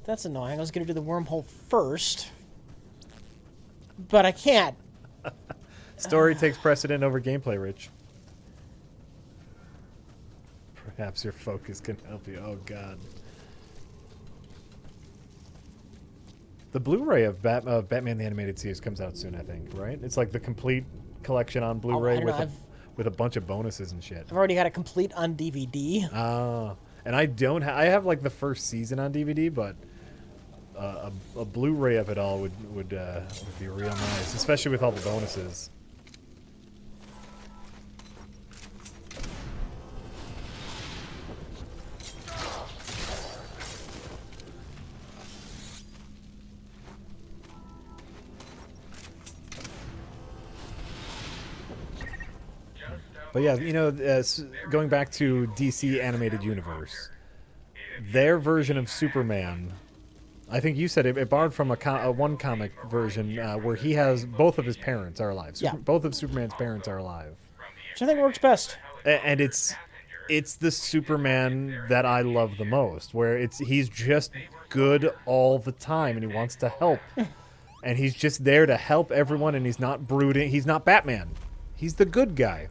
That's annoying. I was gonna do the wormhole first, but I can't. Story takes precedent over gameplay, Rich. Perhaps your focus can help you. Oh, God. The Blu-ray of Batman the Animated Series comes out soon, I think, right? It's like the complete collection on Blu-ray don't know, with a bunch of bonuses and shit. I've already got it complete on DVD. Ah, and I don't I have like the first season on DVD, but a Blu-ray of it all would be real nice, especially with all the bonuses. But yeah, you know, going back to DC Animated Universe, their version of Superman, I think you said it borrowed from a one comic version where he has both of his parents are alive. Yeah. Both of Superman's parents are alive. Which I think works best. And it's the Superman that I love the most, where he's just good all the time and he wants to help. And he's just there to help everyone, and he's not brooding. He's not Batman. He's the good guy.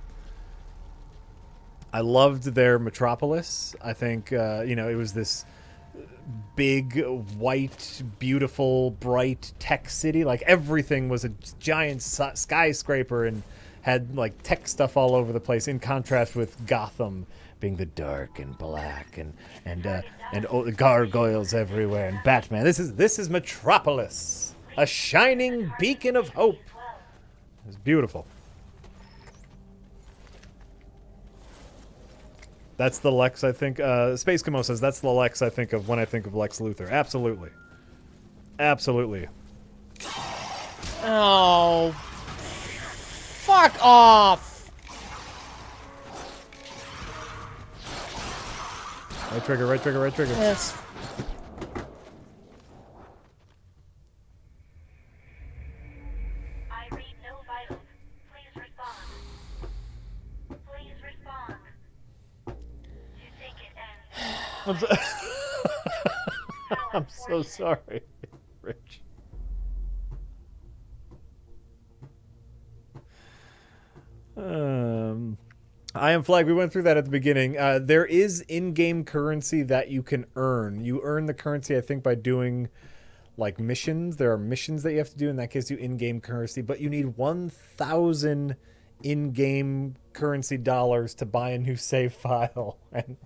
I loved their Metropolis. I think, it was this big, white, beautiful, bright tech city. Like, everything was a giant skyscraper and had, like, tech stuff all over the place, in contrast with Gotham being the dark and black and gargoyles everywhere, and Batman. This is Metropolis, a shining beacon of hope. It's beautiful. That's the Lex I think. Space Camo says that's the Lex I think of when I think of Lex Luthor. Absolutely. Absolutely. Oh. Fuck off. Right trigger, right trigger, right trigger. Yes. I read no vitals. Please respond. Please respond. You think it ends. I'm so sorry, Rich. I Am Flag, we went through that at the beginning. There is in-game currency that you can earn. You earn the currency, I think, by doing, like, missions. There are missions that you have to do, and that gives you in-game currency. But you need 1,000 in-game currency dollars to buy a new save file. And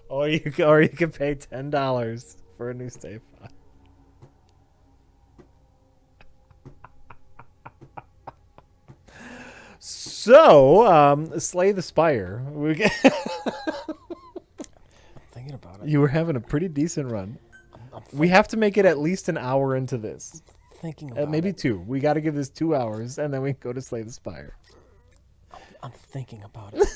or you can pay $10 for a new save file. So, Slay the Spire. Thinking about it. You were having a pretty decent run. We have to make it at least an hour into this. Thinking about Maybe it. 2. We got to give this 2 hours, and then we can go to Slay the Spire. I'm thinking about it.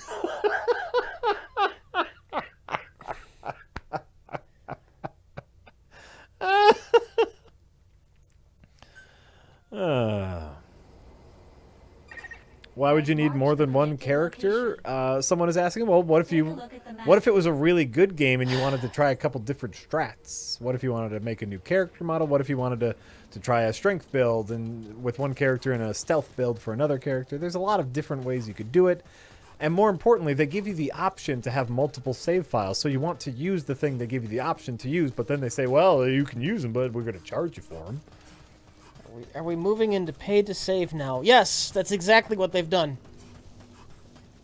Well, would you need more than one character? Someone is asking. Well, what if it was a really good game and you wanted to try a couple different strats? What if you wanted to make a new character model? What if you wanted to try a strength build and with one character and a stealth build for another character? There's a lot of different ways you could do it. And more importantly, they give you the option to have multiple save files. So you want to use the thing they give you the option to use, but then they say, well, you can use them, but we're going to charge you for them. Are we moving into paid to save now? Yes, that's exactly what they've done.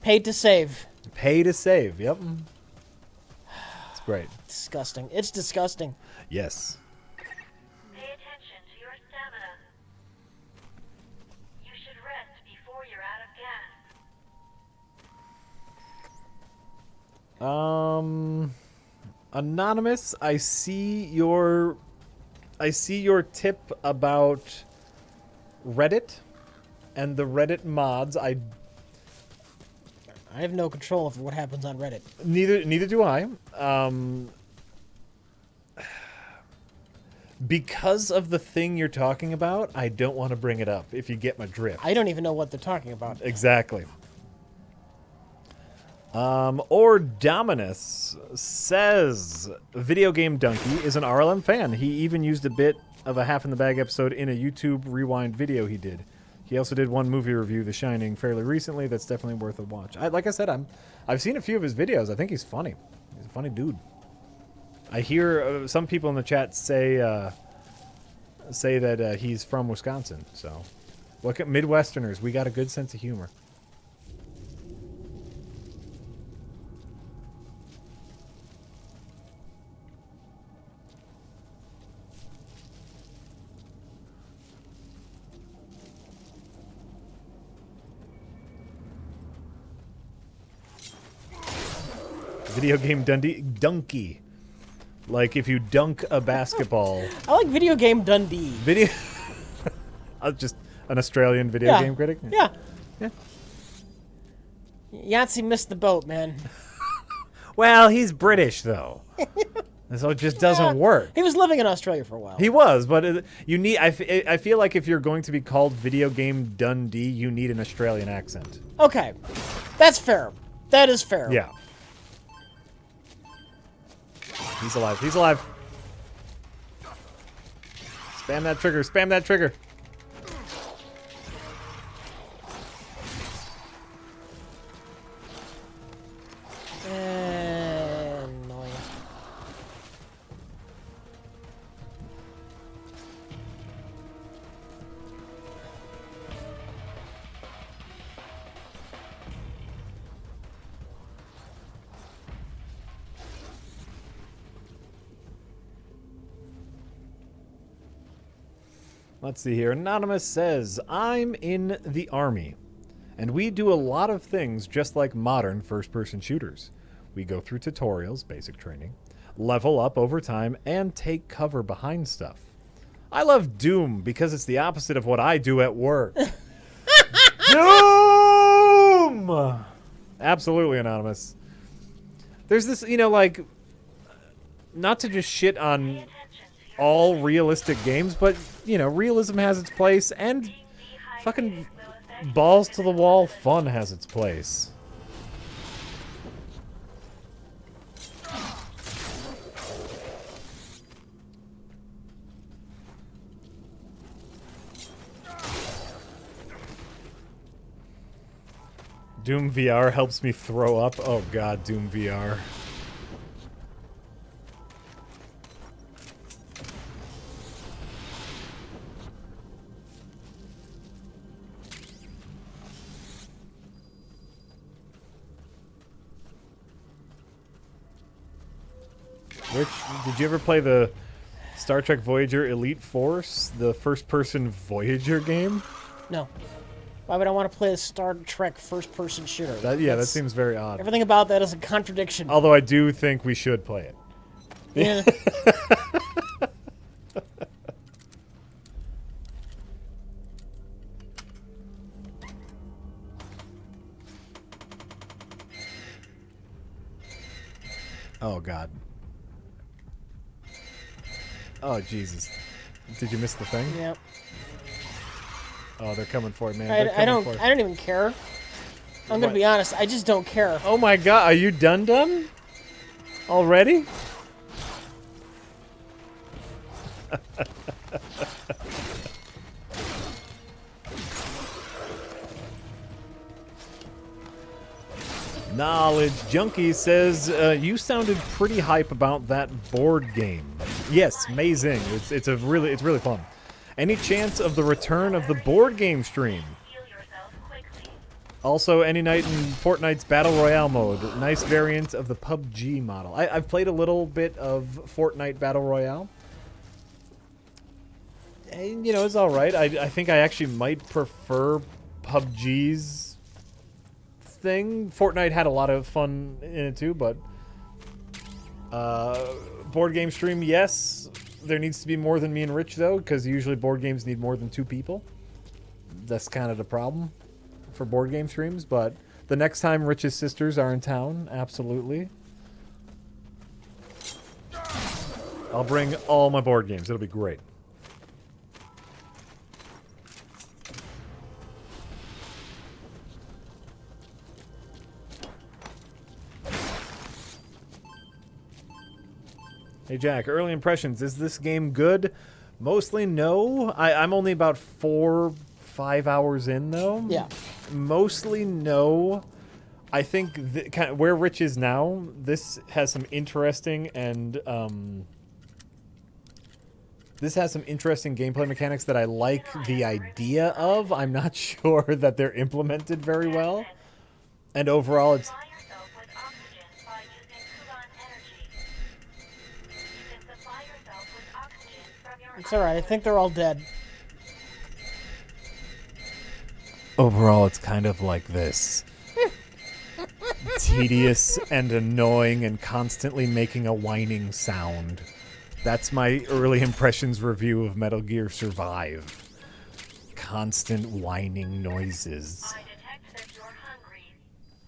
Paid to save. Pay to save, yep. It's great. Disgusting. It's disgusting. Yes. Pay attention to your stamina. You should rest before you're out of gas. Anonymous, I see your tip about Reddit and the Reddit mods. I have no control over what happens on Reddit. Neither do I. Because of the thing you're talking about, I don't want to bring it up, if you get my drift. I don't even know what they're talking about. Exactly. Or Dominus says, Video Game Donkey is an RLM fan. He even used a bit of a Half in the Bag episode in a YouTube Rewind video he did. He also did one movie review, The Shining, fairly recently. That's definitely worth a watch. Like I said, I've seen a few of his videos. I think he's funny. He's a funny dude. I hear some people in the chat say that he's from Wisconsin. So, look at Midwesterners. We got a good sense of humor. Video Game Donkey. Like if you dunk a basketball. I like Video Game Dundee. Just an Australian video game critic? Yeah. Yahtzee missed the boat, man. Well, he's British, though. So it just doesn't work. He was living in Australia for a while. He was, but you need. I feel like if you're going to be called Video Game Dundee, you need an Australian accent. Okay. That's fair. That is fair. Yeah. He's alive. He's alive. Spam that trigger. Spam that trigger. Annoying. Let's see here. Anonymous says, I'm in the Army, and we do a lot of things just like modern first-person shooters. We go through tutorials, basic training, level up over time, and take cover behind stuff. I love Doom because it's the opposite of what I do at work. Doom! Absolutely, Anonymous. There's this, like, not to just shit on all realistic games, but, realism has its place, and fucking balls to the wall fun has its place. Doom VR helps me throw up. Oh god, Doom VR. Rich, did you ever play the Star Trek Voyager Elite Force, the first-person Voyager game? No. Why would I want to play a Star Trek first-person shooter? That seems very odd. Everything about that is a contradiction. Although I do think we should play it. Yeah. Oh, God. Oh, Jesus. Did you miss the thing? Yep. Oh, they're coming for it, man. I don't even care. I'm gonna be honest. I just don't care. Oh my god, are you done? Already? Knowledge Junkie says, you sounded pretty hype about that board game. Yes, amazing. It's really fun. Any chance of the return of the board game stream? Heal yourself quickly. Also, any night in Fortnite's Battle Royale mode. Nice variant of the PUBG model. I've played a little bit of Fortnite Battle Royale. And, you know, it's alright. I think I actually might prefer PUBG's thing. Fortnite had a lot of fun in it too, but... board game stream, yes. There needs to be more than me and Rich, though, because usually board games need more than 2 people. That's kind of the problem for board game streams, but the next time Rich's sisters are in town, absolutely. I'll bring all my board games. It'll be great. Hey Jack, early impressions. Is this game good? Mostly no. I'm only about 4-5 hours in though. Yeah. Mostly no. I think kind of where Rich is now, this has some interesting and this has some interesting gameplay mechanics that I like the idea of. I'm not sure that they're implemented very well. And overall, it's Supply yourself with oxygen by using Kuban energy. You can supply yourself with oxygen from your It's alright. I think they're all dead. overall, it's kind of like this. Tedious and annoying and constantly making a whining sound. That's my early impressions review of Metal Gear Survive. Constant whining noises. I detect that you're hungry.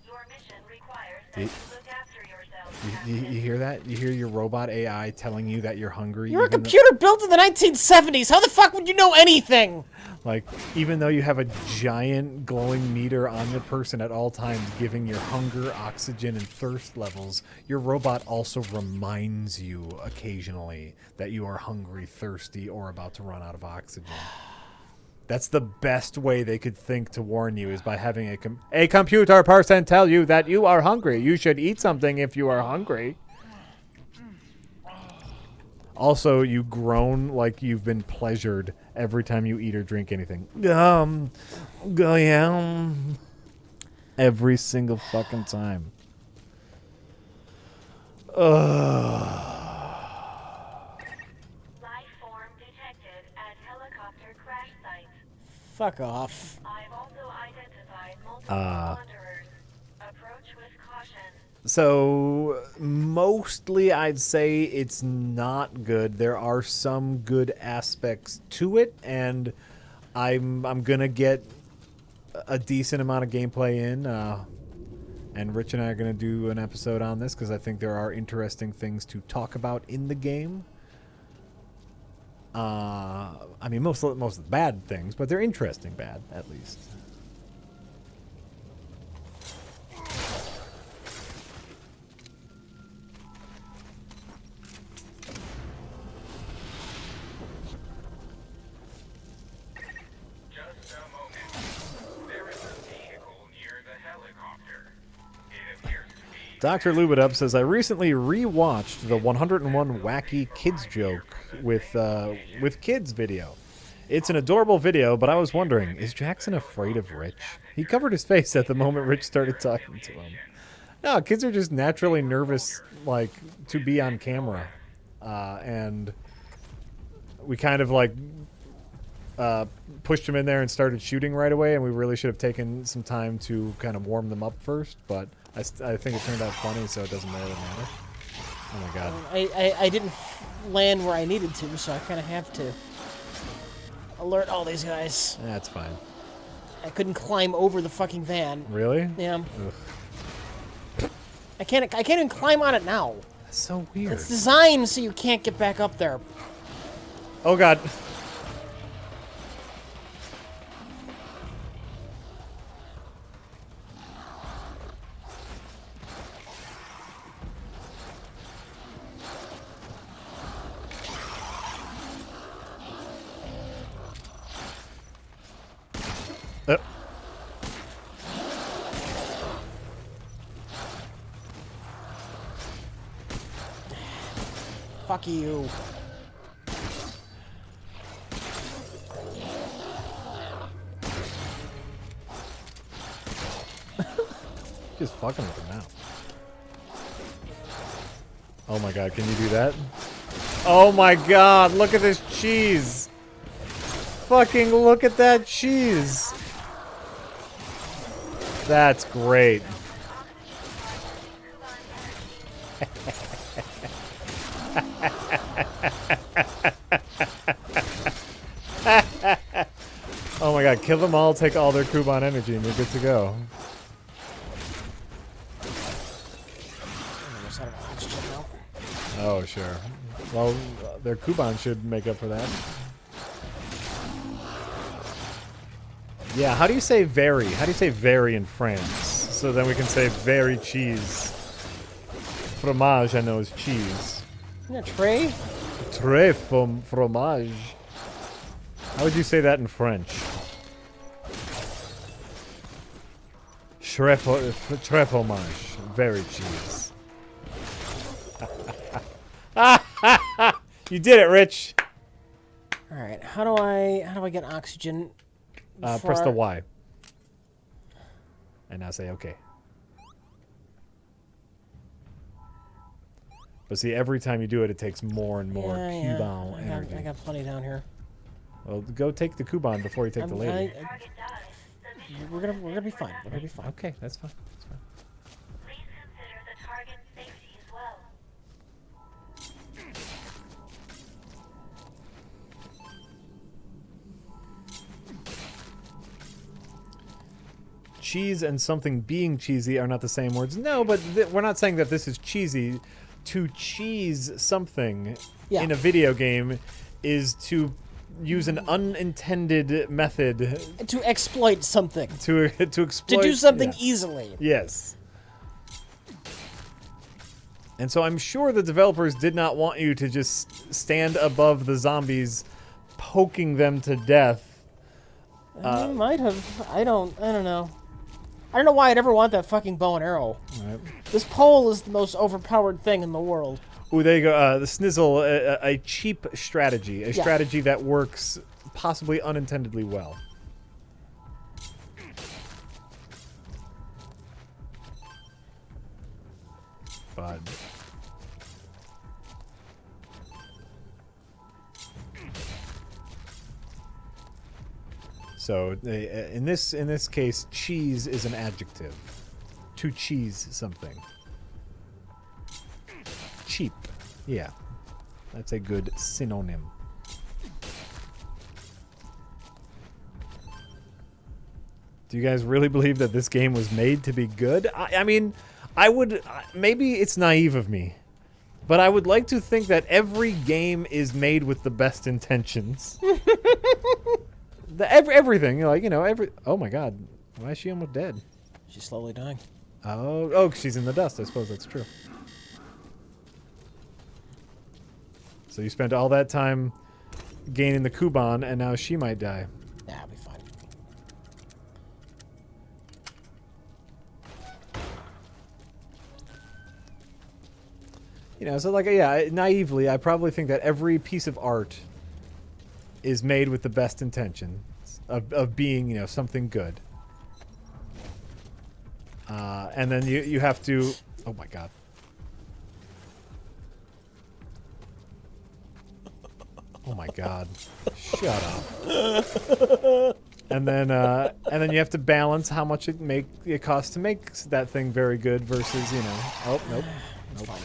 Your mission requires that you look after yourself. You hear that? You hear your robot AI telling you that you're hungry? You're a even though- computer built in the 1970s. How the fuck would you know anything? Like, even though you have a giant glowing meter on your person at all times giving your hunger, oxygen, and thirst levels, your robot also reminds you occasionally that you are hungry, thirsty, or about to run out of oxygen. That's the best way they could think to warn you, is by having a computer person tell you that you are hungry. You should eat something if you are hungry. Also, you groan like you've been pleasured every time you eat or drink anything. Every single fucking time. Life form detected at helicopter crash site. Fuck off. I've also identified multiple wanderers. Approach with caution. So, mostly I'd say it's not good. There are some good aspects to it, and I'm gonna get a decent amount of gameplay in. And Rich and I are gonna do an episode on this because I think there are interesting things to talk about in the game. I mean, most of the bad things, but they're interesting bad, at least. Just a moment. There is a vehicle near the helicopter. It appears to be... Dr. Lubitup says, I recently rewatched the 101 Wacky Kids Joke with Kids video. It's an adorable video, but I was wondering, is Jackson afraid of Rich? He covered his face at the moment Rich started talking to him. No, kids are just naturally nervous, like, to be on camera. And we kind of, like, pushed him in there and started shooting right away, and we really should have taken some time to kind of warm them up first, but I think it turned out funny, so it doesn't really matter. Oh my god. I didn't land where I needed to, so I kind of have to alert all these guys. That's fine. I couldn't climb over the fucking van. Really? Yeah. Ugh. I can't even climb on it now. That's so weird. It's designed so you can't get back up there. Oh god. Fuck you. Just fucking with him now. Oh my god, can you do that? Oh my god, look at this cheese! Fucking look at that cheese! That's great. Oh my god, kill them all, take all their Kuban energy, and you're good to go. Almost out of oxygen now. Oh, sure. Well, their Kuban should make up for that. Yeah, how do you say very? How do you say very in France? So then we can say very cheese. Fromage, I know, is cheese. Isn't that Trey? Très fromage. How would you say that in French? Très fromage. Very cheese. You did it, Rich. All right. How do I get oxygen? Press the for- Y. And now say okay. But see, every time you do it, it takes more and more Yeah, Kuban I energy. got plenty down here. Well, go take the Kuban before you take the lady. Target dies. The mission We're gonna be fine. We're gonna be fine. Okay, that's fine. That's fine. Please consider the target's safety as well. Cheese and something being cheesy are not the same words. No, but we're not saying that this is cheesy. To cheese something Yeah. in a video game is to use an unintended method To exploit something. to exploit. To do something yeah. easily. Yes. And so I'm sure the developers did not want you to just stand above the zombies, poking them to death. They might have. I don't know. I don't know why I'd ever want that fucking bow and arrow. Right. This pole is the most overpowered thing in the world. Ooh, there you go. The Snizzle, a cheap strategy. A Yeah. strategy that works possibly unintendedly well. But... So in this case, cheese is an adjective. To cheese something. Cheap. Yeah. That's a good synonym. Do you guys really believe that this game was made to be good? I mean, I would... maybe it's naive of me. But I would like to think that every game is made with the best intentions. Everything. Like, you know, oh my god. Why is she almost dead? She's slowly dying. Oh, she's in the dust. I suppose that's true. So you spent all that time gaining the Kuban, and now she might die. Nah, I'll be fine. You know, so like, yeah, naively, I probably think that every piece of art is made with the best intentions of being, you know, something good. And then you have to... Oh my god. Oh my god. Shut up. And then you have to balance how much it costs to make that thing very good versus, you know... Oh, nope. It's fine.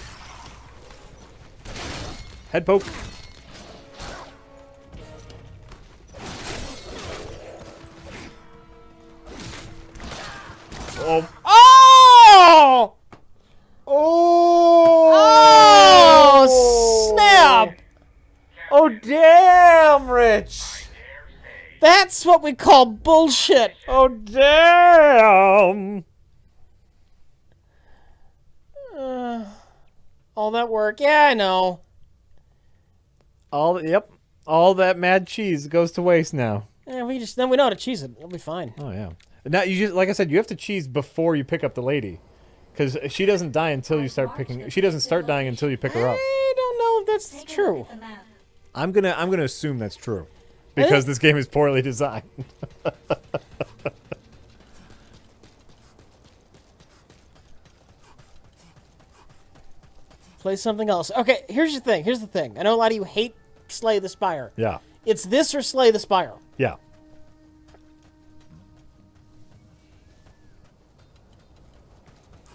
Head poke. Oh. Oh! Oh! Oh, snap! Oh, damn, Rich! That's what we call bullshit. Oh, damn! All that work. Yeah, I know. Yep. All that mad cheese goes to waste now. Yeah, then we know how to cheese it. It'll be fine. Oh, yeah. Now, you just, like I said, you have to cheese before you pick up the lady. Because she doesn't die until you start picking... She doesn't start dying until you pick her up. I don't know know if that's Take a true. look at the map. I'm gonna assume that's true, because this game is poorly designed. Play something else. Okay, here's the thing. Here's the thing. I know a lot of you hate Slay the Spire. Yeah, It's this or Slay the Spire. yeah.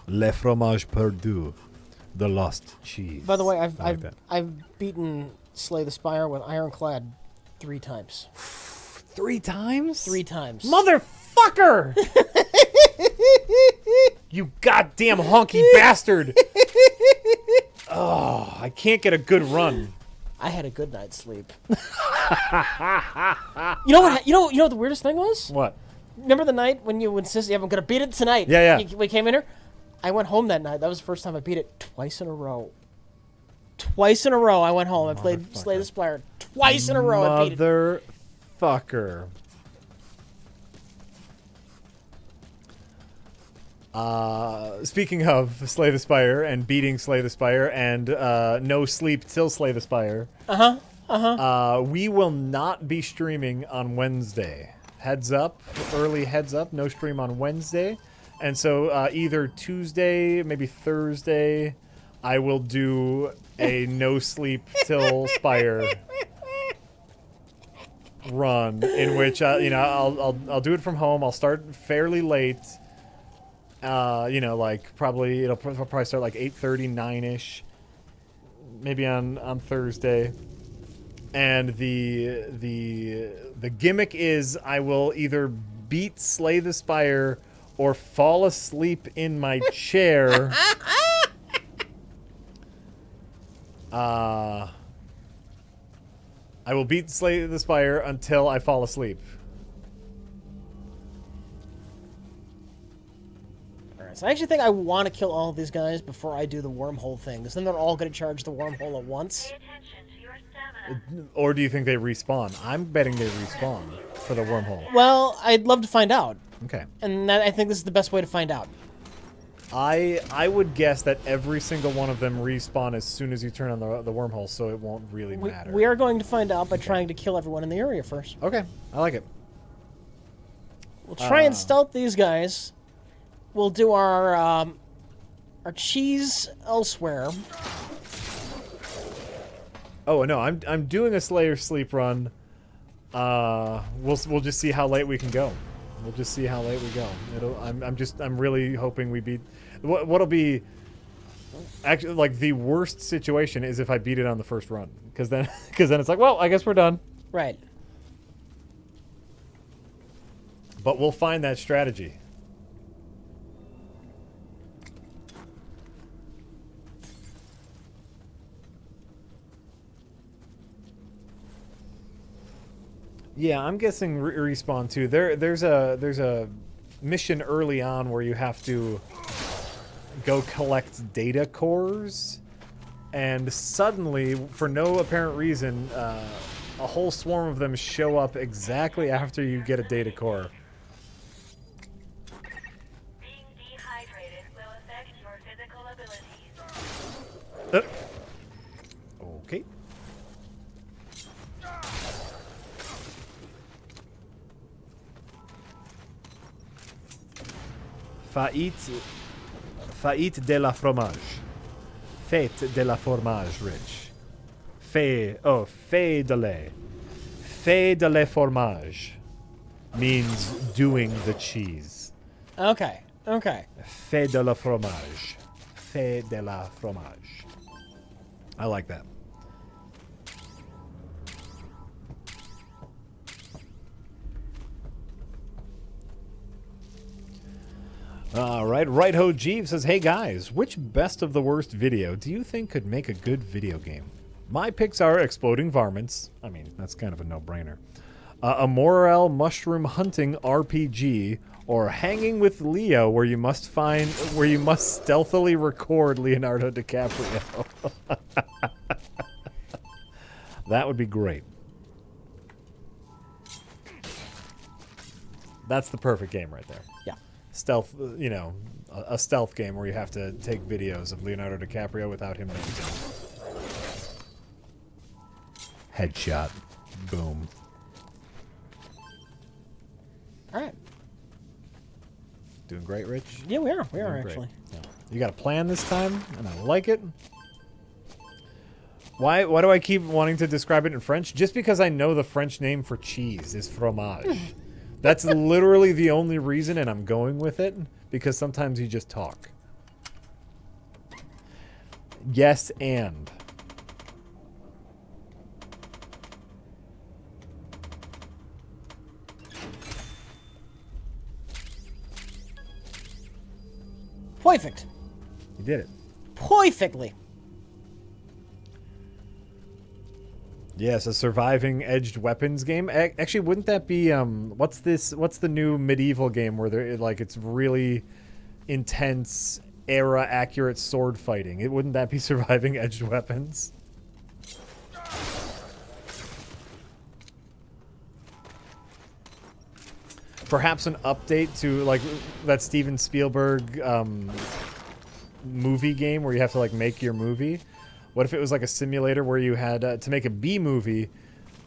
Le fromage perdu, the lost cheese. By the way, I like that. I've beaten Slay the Spire with Ironclad 3 times. 3 times? 3 times. Motherfucker! You goddamn honky bastard! Oh, I can't get a good run. I had a good night's sleep. You know what? You know what the weirdest thing was? What? Remember the night when you insisted, yeah, I'm gonna beat it tonight. Yeah, yeah. We came in here. I went home that night. That was the first time I beat it twice in a row. Twice in a row, I went home and played Slay the Spire. Twice in a row, I beat it. Motherfucker. Speaking of Slay the Spire and beating Slay the Spire and no sleep till Slay the Spire. We will not be streaming on Wednesday. Heads up, early heads up, no stream on Wednesday. And so either Tuesday, maybe Thursday, I will do a no sleep till Spire run in which I'll do it from home. I'll start fairly late. Like it'll probably start like 8:30, 9ish, maybe on Thursday. And the gimmick is I will either beat Slay the Spire or fall asleep in my chair. I will beat Slay the Spire until I fall asleep. Alright, so I actually think I want to kill all of these guys before I do the wormhole thing, because then they're all going to charge the wormhole at once. Pay attention to your stamina. Or do you think they respawn? I'm betting they respawn for the wormhole. Well, I'd love to find out, Okay. and I think this is the best way to find out. I would guess that every single one of them respawn as soon as you turn on the wormhole, so it won't really matter. We are going to find out by trying to kill everyone in the area first. Okay, I like it. We'll try and stealth these guys. We'll do our cheese elsewhere. Oh no, I'm doing a Slayer sleep run. We'll just see how late we can go. We'll just see how late we go. I'm really hoping we beat. What'll be actually like the worst situation is if I beat it on the first run, because then it's like, well, I guess we're done. Right. But we'll find that strategy. Yeah, I'm guessing respawn too. There's a mission early on where you have to go collect data cores, and suddenly, for no apparent reason, a whole swarm of them show up exactly after you get a data core. Being dehydrated will affect your physical abilities. Okay. Fait de la fromage. Fête de la fromage, Rich. Fait de lait. Fait de lait fromage means doing the cheese. Okay. Okay. Fait de la fromage. Fait de la fromage. I like that. All right, Right-Ho Jeeves says, hey guys, which best of the worst video do you think could make a good video game? My picks are Exploding Varmints. I mean, that's kind of a no-brainer. A Morel mushroom hunting RPG, or Hanging with Leo, where you must stealthily record Leonardo DiCaprio. That would be great. That's the perfect game right there. Yeah. Stealth, a stealth game where you have to take videos of Leonardo DiCaprio without him noticing. Headshot. Boom. All right. Doing great, Rich? Yeah, we are. We are Doing great. actually. Yeah. You got a plan this time, and I like it. Why do I keep wanting to describe it in French? Just because I know the French name for cheese is fromage. That's literally the only reason, and I'm going with it, because sometimes you just talk. Yes, and. Perfect. You did it. Perfectly. Yes, a surviving edged weapons game. Actually, wouldn't that be what's the new medieval game where it's really intense era accurate sword fighting? Wouldn't that be surviving edged weapons? Perhaps an update to like that Steven Spielberg movie game where you have to like make your movie. What if it was like a simulator where you had to make a B movie,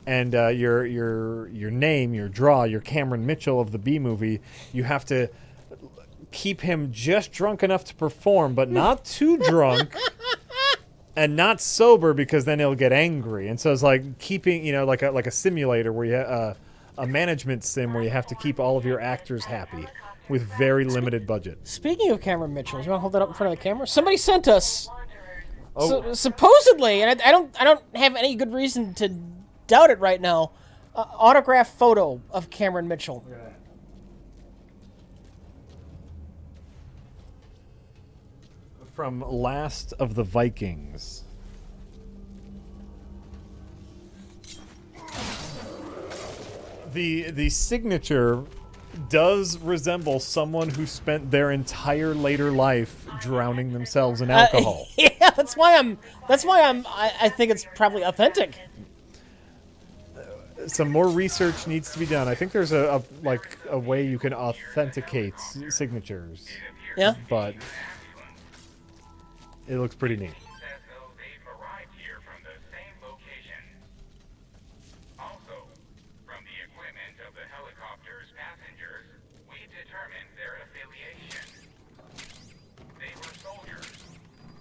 and your name, your Cameron Mitchell of the B movie, you have to keep him just drunk enough to perform, but not too drunk, and not sober because then he'll get angry. And so it's like keeping, like a simulator where you a management sim where you have to keep all of your actors happy with very limited budget. Speaking of Cameron Mitchell, you want to hold that up in front of the camera? Somebody sent us Oh. supposedly, and I don't have any good reason to doubt it right now. Autographed photo of Cameron Mitchell. From Last of the Vikings. The signature does resemble someone who spent their entire later life drowning themselves in alcohol. Yeah, that's why I think it's probably authentic. Some more research needs to be done. I think there's a way you can authenticate signatures, Yeah. but it looks pretty neat. Says though they've arrived here from the same location. Also, from the equipment of the helicopter's passengers, we determined their affiliation. They were soldiers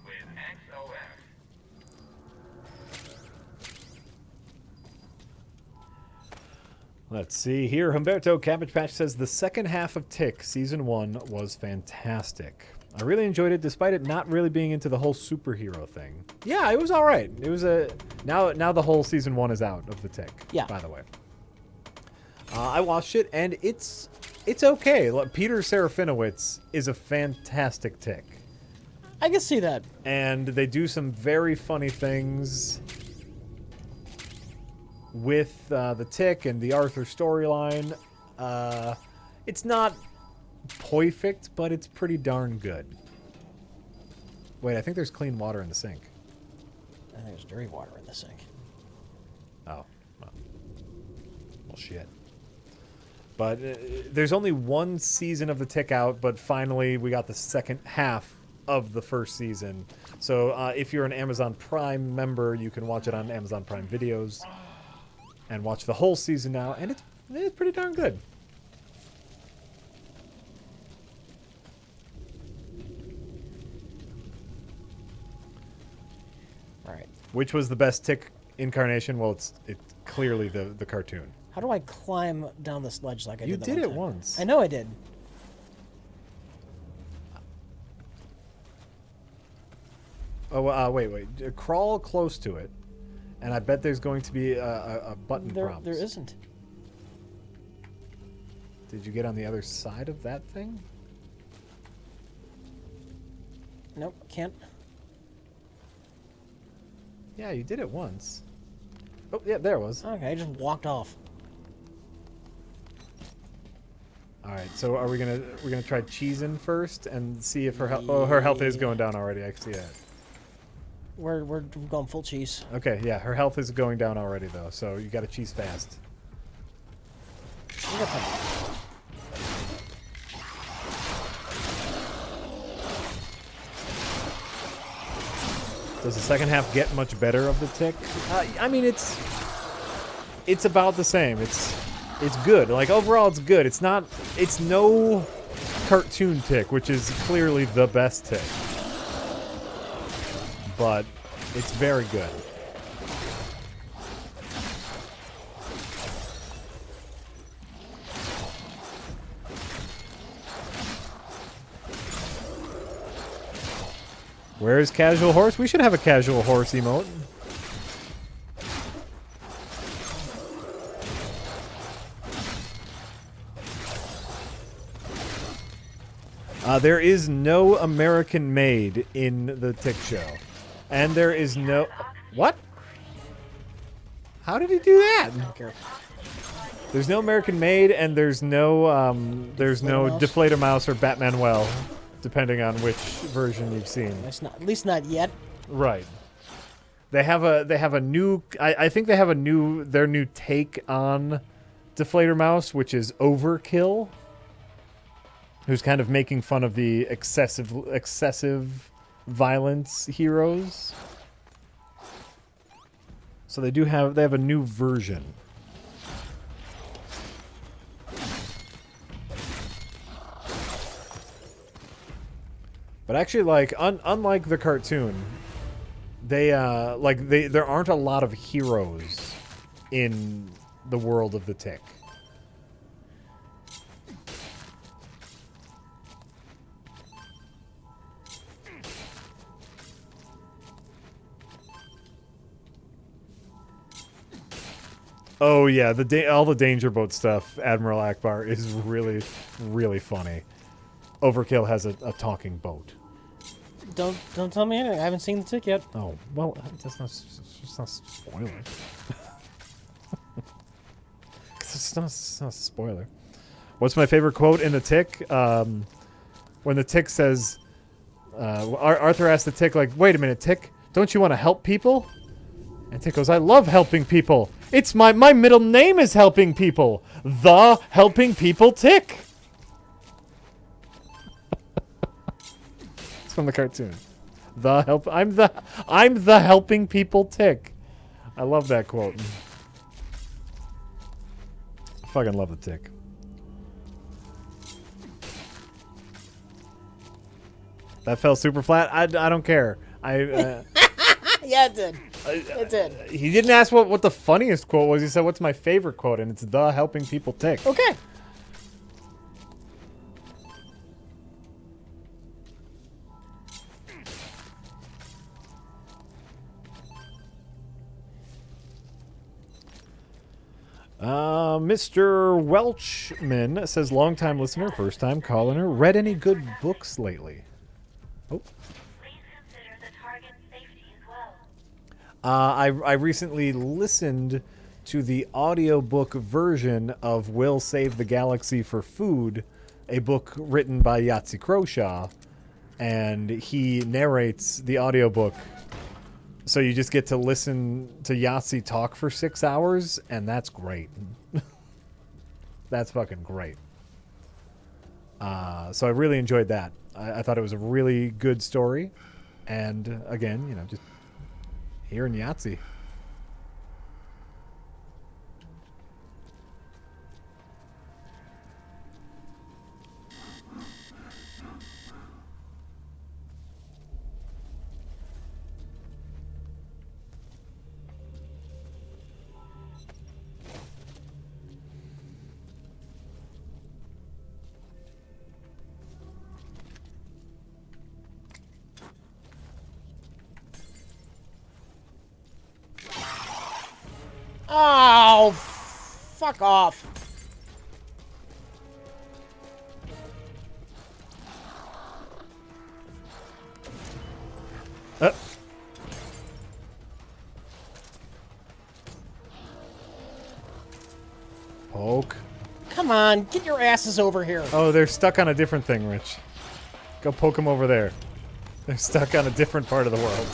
with XOF. Let's see here. Humberto Cabbage Patch says the second half of Tick Season 1 was fantastic. I really enjoyed it despite it not really being into the whole superhero thing. Yeah, it was all right. It was now the whole Season 1 is out of the Tick, Yeah. by the way. I watched it and it's okay. Peter Serafinowicz is a fantastic Tick. I can see that. And they do some very funny things with the Tick and the Arthur storyline. It's not perfect, but it's pretty darn good. Wait, I think there's clean water in the sink. I think there's dirty water in the sink. Oh. Well, shit. But there's only one season of the Tick out, but finally we got the second half of the first season. So if you're an Amazon Prime member, you can watch it on Amazon Prime Videos and watch the whole season now, and it's pretty darn good. Right. Which was the best Tick incarnation? Well, it's clearly the cartoon. How do I climb down this ledge like I You did? did one it time? once. I know I did. Oh, wait. Crawl close to it, and I bet there's going to be a button prompt. There isn't. Did you get on the other side of that thing? Nope, can't. Yeah, you did it once. Oh, yeah, there it was. Okay, I just walked off. All right, so we're gonna try cheesing first and see if her health. Oh, her health is going down already. I can see that. We're going full cheese. Okay, yeah, her health is going down already though, so you got to cheese fast. We got time. Does the second half get much better of the Tick? I mean, it's it's about the same. It's good. Like overall, it's good. It's not. It's no cartoon Tick, which is clearly the best Tick, but it's very good. Where is Casual Horse? We should have a Casual Horse emote. There is no American Made in the Tick Show. And there is no... What? How did he do that? There's no American Made, and there's no Deflator Mouse or Batman Well, depending on which version you've seen. That's not, at least not yet. Right. They have a new... I think they have their new take on Deflator Mouse, which is Overkill, who's kind of making fun of the excessive violence heroes. So they have a new version. But actually, like unlike the cartoon, there aren't a lot of heroes in the world of the Tick. Oh yeah, all the Danger Boat stuff, Admiral Akbar, is really, really funny. Overkill has a talking boat. Don't tell me anything. I haven't seen the Tick yet. Oh well, that's not spoiler. It's not a spoiler. What's my favorite quote in the Tick? When the Tick says, Arthur asks the Tick, like, "Wait a minute, Tick, don't you want to help people?" And Tick goes, "I love helping people. It's my middle name is Helping People. The Helping People Tick." It's from the cartoon. I'm the Helping People Tick. I love that quote. I fucking love the Tick. That fell super flat. I don't care. Yeah, it did. It did. He didn't ask what the funniest quote was. He said, "What's my favorite quote?" And it's the Helping People Tick. Okay. Mr. Welchman says, "Long-time listener, first-time caller. Read any good books lately?" Oh. Please consider the target's safety as well. I recently listened to the audiobook version of Will Save the Galaxy for Food, a book written by Yahtzee Croshaw, and he narrates the audiobook. So you just get to listen to Yahtzee talk for 6 hours, and that's great. That's fucking great. So I really enjoyed that. I thought it was a really good story. And again, just hearing Yahtzee. Oh, fuck off. Poke. Come on, get your asses over here. Oh, they're stuck on a different thing, Rich. Go poke them over there. They're stuck on a different part of the world.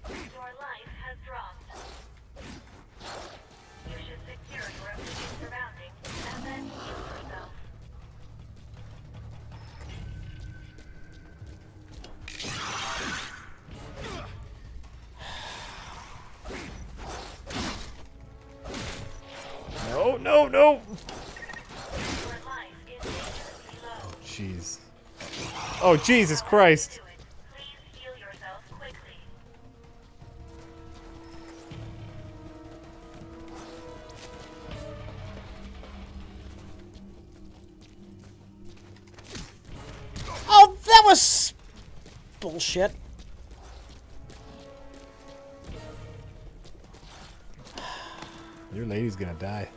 Your life has dropped. You should secure your immediate surroundings and then heal yourself. no, no. Your life is dangerously low. Jeez. Oh, Jesus Christ. Do it. Please heal yourself quickly. Oh, that was bullshit. Your lady's gonna die.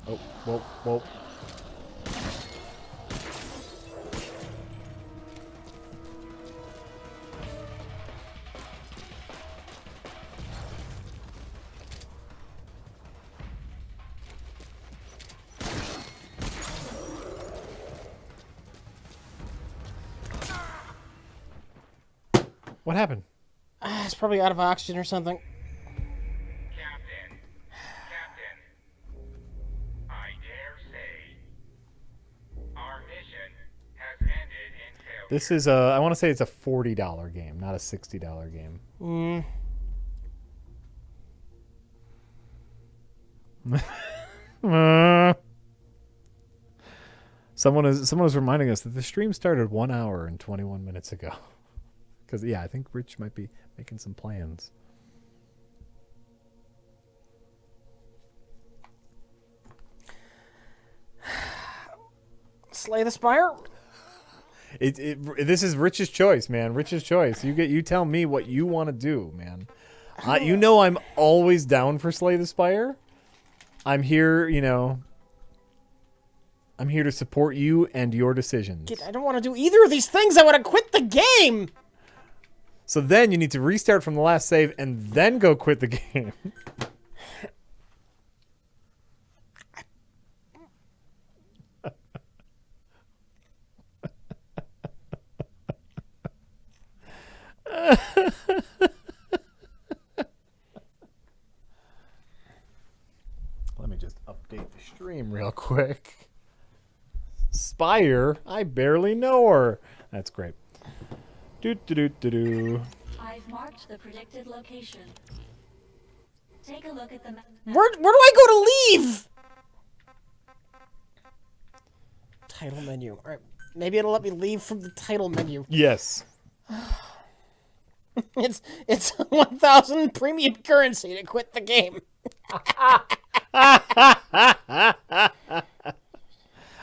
Oh, whoa, whoa. What happened? It's probably out of oxygen or something. Captain. Captain. I dare say. Our mission has ended in failure. This is I want to say it's a $40 game, not a $60 game. Someone is reminding us that the stream started 1 hour and 21 minutes ago. Because yeah, I think Rich might be making some plans. Slay the Spire? This is Rich's choice, man. Rich's choice. You tell me what you want to do, man. You know I'm always down for Slay the Spire. I'm here, I'm here to support you and your decisions. I don't want to do either of these things. I want to quit the game. So then you need to restart from the last save and then go quit the game. Let me just update the stream real quick. Spire? I barely know her. That's great. Do. I've marked the predicted location. Take a look at the map. Where do I go to leave? Title menu. All right. Maybe it'll let me leave from the title menu. Yes. It's 1,000 premium currency to quit the game.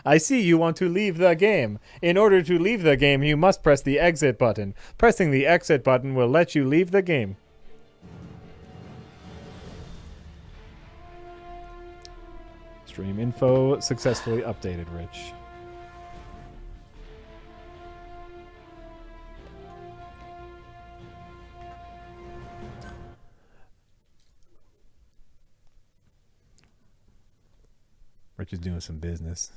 I see you want to leave the game. In order to leave the game, you must press the exit button. Pressing the exit button will let you leave the game. Stream info successfully updated, Rich. Rich is doing some business.